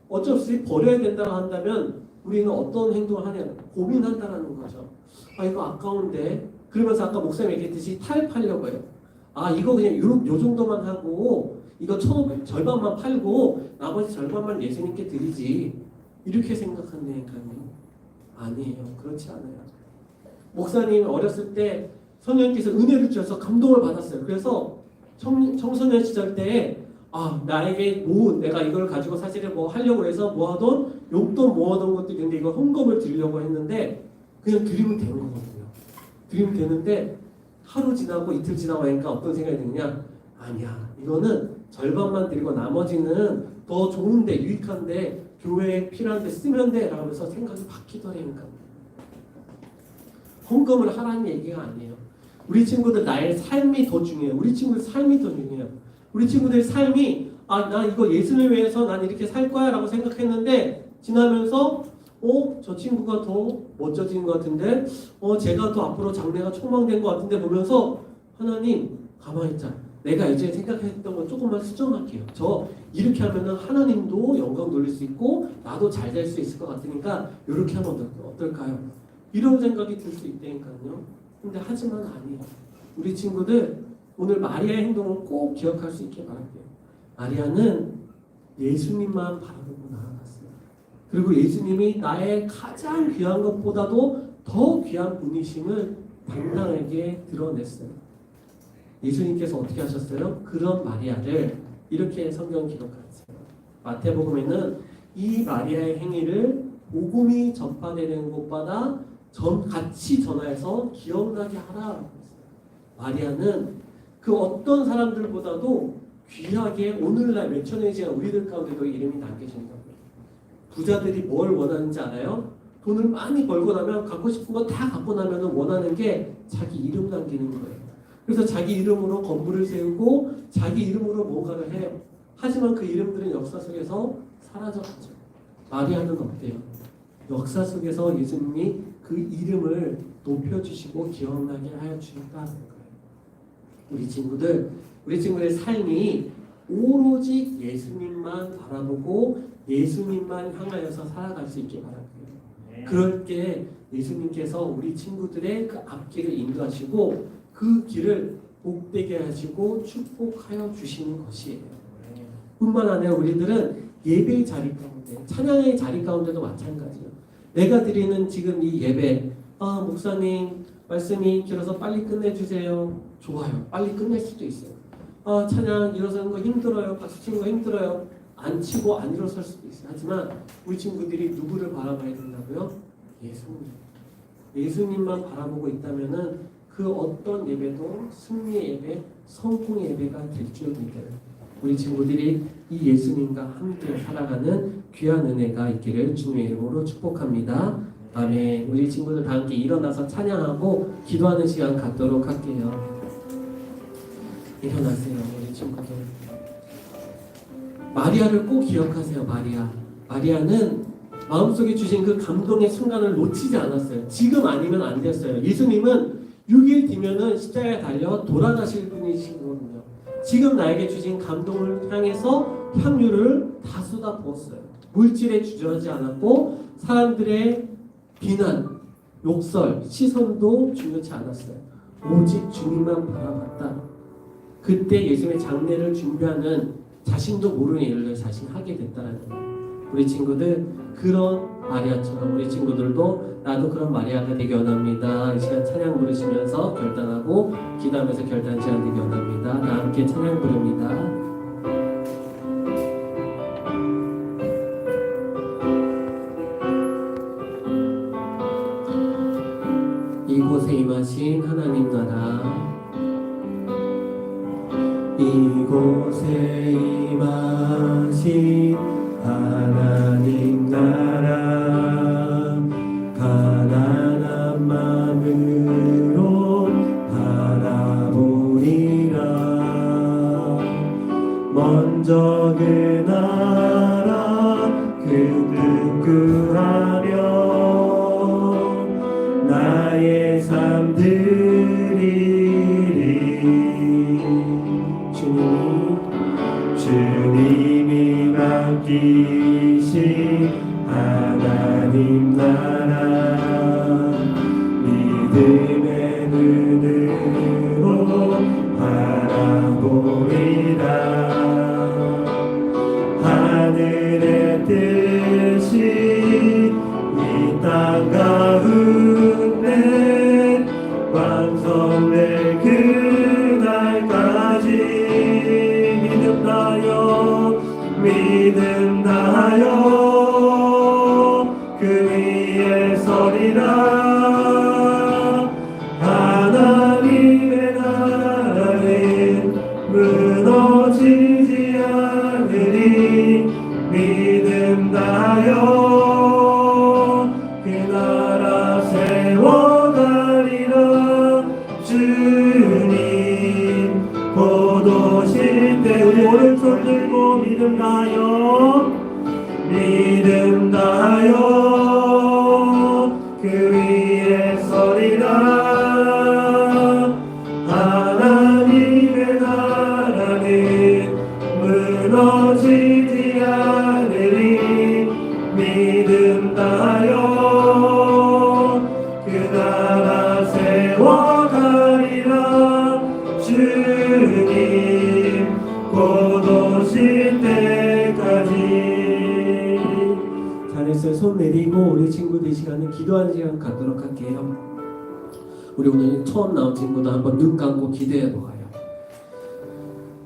어쩔 수 없이 버려야 된다고 한다면 우리는 어떤 행동을 하냐 고민한다라는 거죠. 이거 아까운데 그러면서 아까 목사님 얘기했듯이 타협하려고 해요. 이거 그냥 요 정도만 하고 이거 1,500 절반만 팔고 나머지 절반만 예수님께 드리지 이렇게 생각한다니까요. 아니에요. 그렇지 않아요. 목사님 어렸을 때 성령님께서 은혜를 주셔서 감동을 받았어요. 그래서 청소년 시절 때에 나에게 모은 내가 이걸 가지고 사실은 뭐 하려고 해서 모아둔 용돈 모아둔 것도 있는데 이걸 헌금을 드리려고 했는데 그냥 드리면 되는 거거든요. 드리면 되는데 하루 지나고 이틀 지나고 하니까 어떤 생각이 드느냐? 아니야. 이거는 절반만 드리고 나머지는 더 좋은데 유익한데 교회에 필요한데 쓰면 돼 라고 하면서 생각이 바뀌더라니까. 헌금을 하라는 얘기가 아니에요. 우리 친구들 나의 삶이 더 중요해요. 우리 친구들 삶이 더 중요해요. 우리 친구들 삶이 나 이거 예수를 위해서 난 이렇게 살 거야 라고 생각했는데 지나면서 저 친구가 더 멋져진 것 같은데 제가 더 앞으로 장래가 촉망된 것 같은데 보면서 하나님 가만히 있자. 내가 예전에 생각했던 건 조금만 수정할게요. 저 이렇게 하면은 하나님도 영광 돌릴 수 있고 나도 잘 될 수 있을 것 같으니까 이렇게 하면 어떨까요? 이런 생각이 들 수 있다니까요. 근데 하지만 아니에요. 우리 친구들 오늘 마리아의 행동을 꼭 기억할 수 있게 바랄게요. 마리아는 예수님만 바라보고 나아갔어요. 그리고 예수님이 나의 가장 귀한 것보다도 더 귀한 분이심을 당당하게 드러냈어요. 예수님께서 어떻게 하셨어요? 그런 마리아를 이렇게 성경 기록하세요. 마태복음에는 이 마리아의 행위를 복음이 전파되는 곳마다 같이 전하여서 기억나게 하라고 했어요. 마리아는 그 어떤 사람들보다도 귀하게 오늘날 몇천 년이 지난 우리들 가운데도 이름이 남겨진 겁니다. 부자들이 뭘 원하는지 알아요? 돈을 많이 벌고 나면 갖고 싶은 거 다 갖고 나면 원하는 게 자기 이름 남기는 거예요. 그래서 자기 이름으로 건물을 세우고 자기 이름으로 뭔가를 해요. 하지만 그 이름들은 역사 속에서 사라져가죠. 마리아는 어때요? 역사 속에서 예수님이 그 이름을 높여주시고 기억나게 하여 주셨다는 거예요. 우리 친구들의 삶이 오로지 예수님만 바라보고 예수님만 향하여서 살아갈 수 있게 바랍니다. 그럴 때 예수님께서 우리 친구들의 그 앞길을 인도하시고 그 길을 복되게 하시고 축복하여 주시는 것이에요. 뿐만 아니라 우리들은 예배의 자리 가운데, 찬양의 자리 가운데도 마찬가지예요. 내가 드리는 지금 이 예배, 목사님 말씀이 길어서 빨리 끝내주세요. 좋아요. 빨리 끝낼 수도 있어요. 찬양 일어서는 거 힘들어요. 박수 치는 거 힘들어요. 안 치고 안 일어설 수도 있어요. 하지만 우리 친구들이 누구를 바라봐야 된다고요? 예수님. 예수님만 바라보고 있다면은 그 어떤 예배도 승리의 예배, 성공의 예배가 될 줄 믿어요. 우리 친구들이 이 예수님과 함께 살아가는 귀한 은혜가 있기를 주님의 이름으로 축복합니다. 아멘. 우리 친구들 다 함께 일어나서 찬양하고 기도하는 시간 갖도록 할게요. 일어나세요, 우리 친구들. 마리아를 꼭 기억하세요. 마리아는 마음속에 주신 그 감동의 순간을 놓치지 않았어요. 지금 아니면 안 됐어요. 예수님은 6일 뒤면은 십자가에 달려 돌아가실 분이시거든요. 지금 나에게 주신 감동을 향해서 향유를 다 쏟아 부었어요. 물질에 주저하지 않았고 사람들의 비난, 욕설, 시선도 중요치 않았어요. 오직 주님만 바라봤다. 그때 예수님의 장례를 준비하는 자신도 모르는 일을 자신 하게 됐다는 거예요. 우리 친구들 그런 마리아처럼 우리 친구들도 나도 그런 마리아가 되기 원합니다. 이 시간 찬양 부르시면서 결단하고 기도하면서 결단 시간 되기 원합니다. 다 함께 찬양 부릅니다. 이곳에 임하신 하나님 나라, 이곳에 임하신 하나님 나라, 가난한 마음으로 바라보리라. 먼저 그 나라 그 뜻구하며 나의 삶 드리리. 주님이 맡기신 하나님 나라, 믿음의 눈으로 바라보리라. 하늘의 뜻이 이 땅 가운데 완성될 그날까지 믿음 다하여 그 위에 서리라. 하나님의 나라는 무너지지 않으리. 믿음 다하여 그 나라 세워가리라. 주님 곧 오실 때 우리 오른손 들고 믿음 다하여 그 위에 서리라. 하나님의 나라는 무너지지 않으리. 믿음 다하여 그 나라 세워가리라. 주님 곧 오실 때까지. 잘했어요. 손 내리고 우리 친구들 이 시간에 기도하는 시간 갖도록 할게요. 우리 오늘 처음 나온 친구도 한번 눈 감고 기도해 보아요.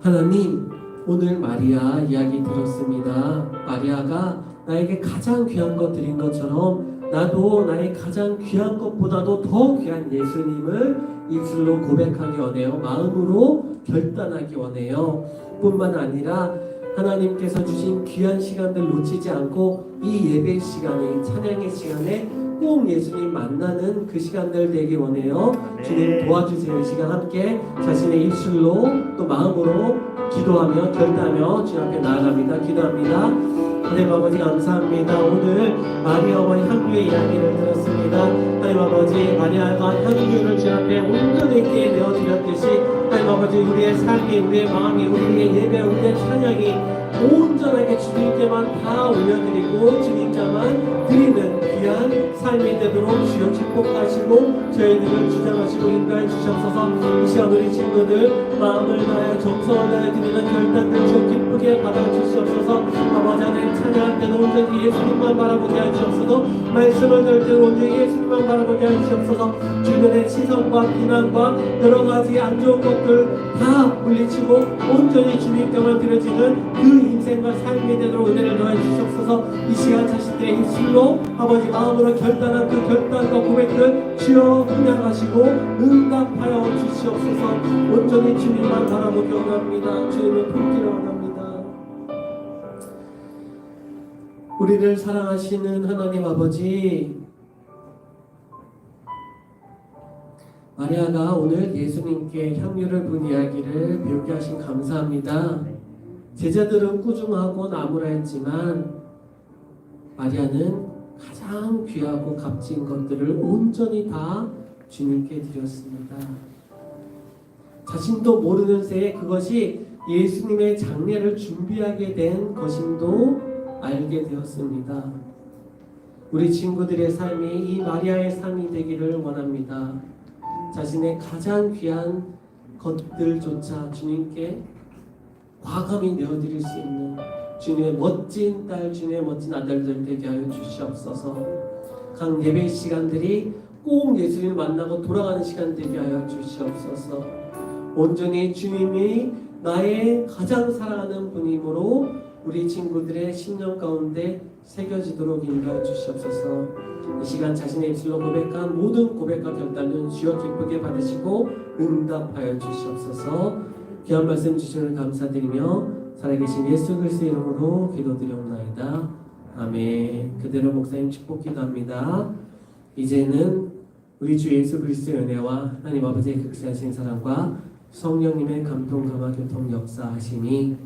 하나님, 오늘 마리아 이야기 들었습니다. 마리아가 나에게 가장 귀한 것 드린 것처럼 나도 나의 가장 귀한 것보다도 더 귀한 예수님을 입술로 고백하기 원해요. 마음으로 결단하기 원해요. 뿐만 아니라 하나님께서 주신 귀한 시간들 놓치지 않고 이 예배 시간에, 찬양의 시간에 꼭 예수님 만나는 그 시간들 되기 원해요. 네. 주님 도와주세요. 이 시간 함께 자신의 입술로 또 마음으로 기도하며 결단하며 주님 앞에 나아갑니다. 기도합니다. 하나님 아버지 감사합니다. 오늘 마리아 어머니 향유의 이야기를 들었습니다. 하나님 아버지 마리아가 향유를 주님 앞에 온전히 있게 내어드렸듯이 하나님 아버지 우리의 삶이 우리의 마음이 우리의 예배 우리의 찬양이 온전하게 주님께만 다 올려드리고 주님께만 드리는 귀한 삶이 되도록 주여 축복하시고 저희들을 주장하시고 인도해 주시옵소서. 이 시간 우리 친구들 마음을 다하여 정성을 다하여 드리는 결단들 주여 기쁘게 받아주시옵소서. 아버지 하나님 찬양할 때는 온전히 예수님만 바라보게 하시옵소서. 말씀을 들을 때는 온전히 예수님만 바라보게 하시옵소서. 주변의 시선과 비난과 여러 가지 안 좋은 것들 다 물리치고 온전히 주님께만 드려지는 그 인생과 삶이 되도록 은혜를 더해 주시옵소서. 이 시간 자신들의 입술로 아버지 마음으로 결단한 그 결단과 고백들 주여 훈양하시고 응답하여 주시옵소서. 온전히 주님만 바라보기 원합니다. 주님을 품기를 원합니다. 우리를 사랑하시는 하나님 아버지, 마리아가 오늘 예수님께 향유를 분 이야기를 배우게 하신 감사합니다. 제자들은 꾸중하고 나무라 했지만 마리아는 가장 귀하고 값진 것들을 온전히 다 주님께 드렸습니다. 자신도 모르는 새에 그것이 예수님의 장례를 준비하게 된 것임도 알게 되었습니다. 우리 친구들의 삶이 이 마리아의 삶이 되기를 원합니다. 자신의 가장 귀한 것들조차 주님께 과감히 내어드릴 수 있는 주님의 멋진 딸, 주님의 멋진 아들들 되게 하여 주시옵소서. 각 예배 시간들이 꼭 예수님을 만나고 돌아가는 시간 되게 하여 주시옵소서. 온전히 주님이 나의 가장 사랑하는 분이므로 우리 친구들의 심령 가운데 새겨지도록 인도하여 주시옵소서. 이 시간 자신의 입술로 고백한 모든 고백과 결단은 주여 기쁘게 받으시고 응답하여 주시옵소서. 귀한 말씀 주시는 감사드리며 살아계신 예수 그리스도의 이름으로 기도드리옵나이다. 아멘. 그대로 목사님 축복 기도합니다. 이제는 우리 주 예수 그리스도의 은혜와 하나님 아버지의 극세하신 사랑과 성령님의 감동 감화 교통 역사하심이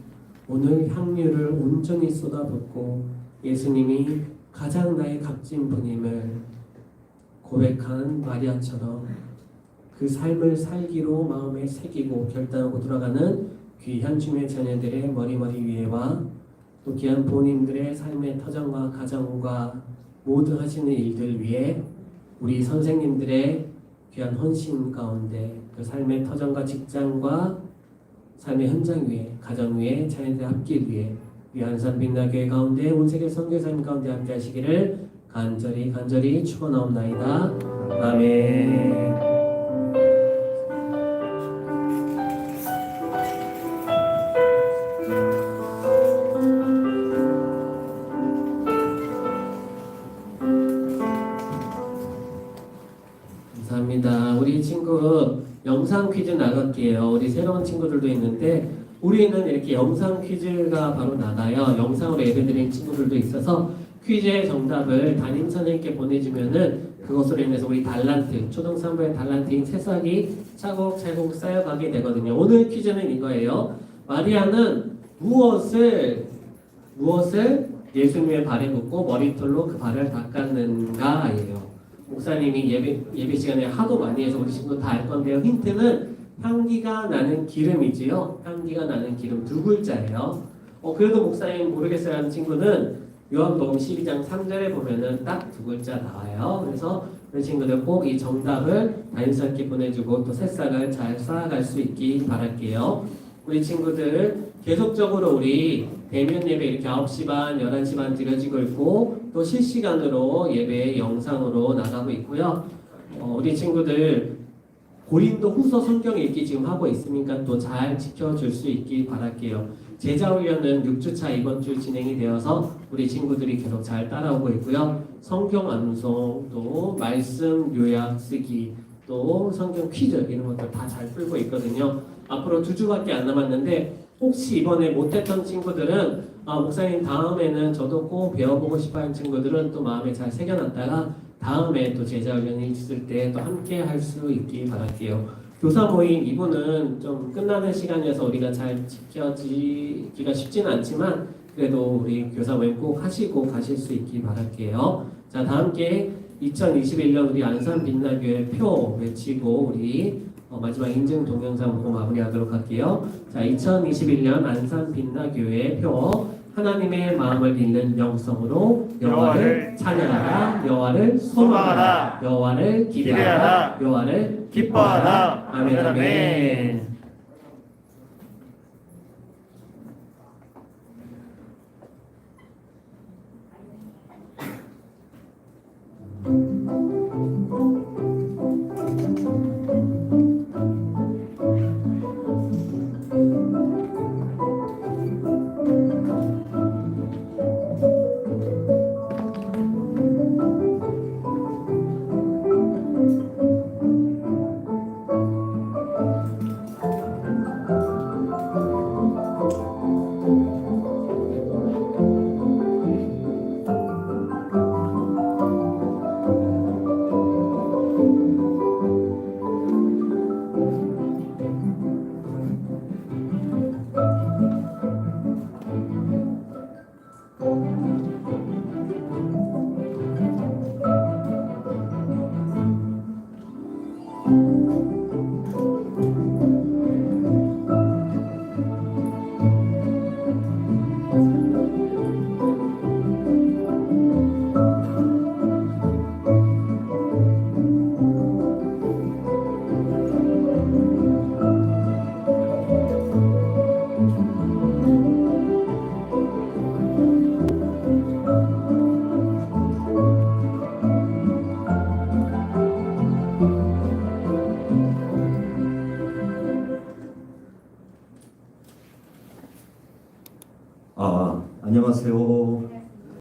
오늘 향유를 온전히 쏟아붓고 예수님이 가장 나의 값진 분임을 고백한 마리아처럼 그 삶을 살기로 마음에 새기고 결단하고 돌아가는 귀한 주님의 자녀들의 머리머리 위에와 또 귀한 부모님들의 삶의 터전과 가정과 모든 하시는 일들 위에 우리 선생님들의 귀한 헌신 가운데 그 삶의 터전과 직장과 삶의 현장 위에 가정 위에 자녀들의 앞길 위에 우리 한산 빛나교회 가운데 온 세계 선교사님 가운데 함께 하시기를 간절히 축원하옵나이다. 아멘. 감사합니다. 우리 친구 영상 퀴즈 나갈게요. 우리 새로운 친구들도 있는데 우리는 이렇게 영상 퀴즈가 바로 나가요. 영상으로 예배드리는 친구들도 있어서 퀴즈의 정답을 담임 선생님께 보내주면은 그것으로 인해서 우리 달란트, 초등 3부의 달란트인 새싹이 차곡차곡 쌓여가게 되거든요. 오늘 퀴즈는 이거예요. 마리아는 무엇을 예수님의 발에 붓고 머리털로 그 발을 닦았는가예요. 목사님이 예배 시간에 하도 많이 해서 우리 친구 다 알 건데요. 힌트는 향기가 나는 기름이지요. 향기가 나는 기름 두 글자예요. 그래도 목사님 모르겠어요 하는 친구는 요한복음 12장 3절에 보면은 딱 두 글자 나와요. 그래서 우리 친구들 꼭 이 정답을 담임선생님께 보내주고 또 새싹을 잘 쌓아갈 수 있기 바랄게요. 우리 친구들 계속적으로 우리 대면 예배 이렇게 9시 반, 11시 반 드려지고 있고 또 실시간으로 예배 영상으로 나가고 있고요. 우리 친구들 고린도 후서 성경 읽기 지금 하고 있으니까 또 잘 지켜줄 수 있기 바랄게요. 제자훈련은 6주차 이번 주 진행이 되어서 우리 친구들이 계속 잘 따라오고 있고요. 성경 암송, 또 말씀 요약 쓰기, 또 성경 퀴즈 이런 것들 다 잘 풀고 있거든요. 앞으로 2주밖에 안 남았는데 혹시 이번에 못했던 친구들은 목사님 다음에는 저도 꼭 배워보고 싶어하는 친구들은 또 마음에 잘 새겨놨다가 다음에 또 제자훈련이 있을 때 또 함께 할 수 있기 바랄게요. 교사 모임 이분은 좀 끝나는 시간이어서 우리가 잘 지켜지기가 쉽지는 않지만 그래도 우리 교사 모임 꼭 하시고 가실 수 있기 바랄게요. 자, 다 함께 2021년 우리 안산 빛나교회 표 외치고 우리 마지막 인증 동영상 보고 마무리하도록 할게요. 자, 2021년 안산 빛나교회 표 하나님의 마음을 읽는 영성으로 여호와를 찬양하라, 여호와를 소망하라, 여호와를 기대하라, 여호와를 기뻐하라. 아멘, 아멘. 안녕하세요.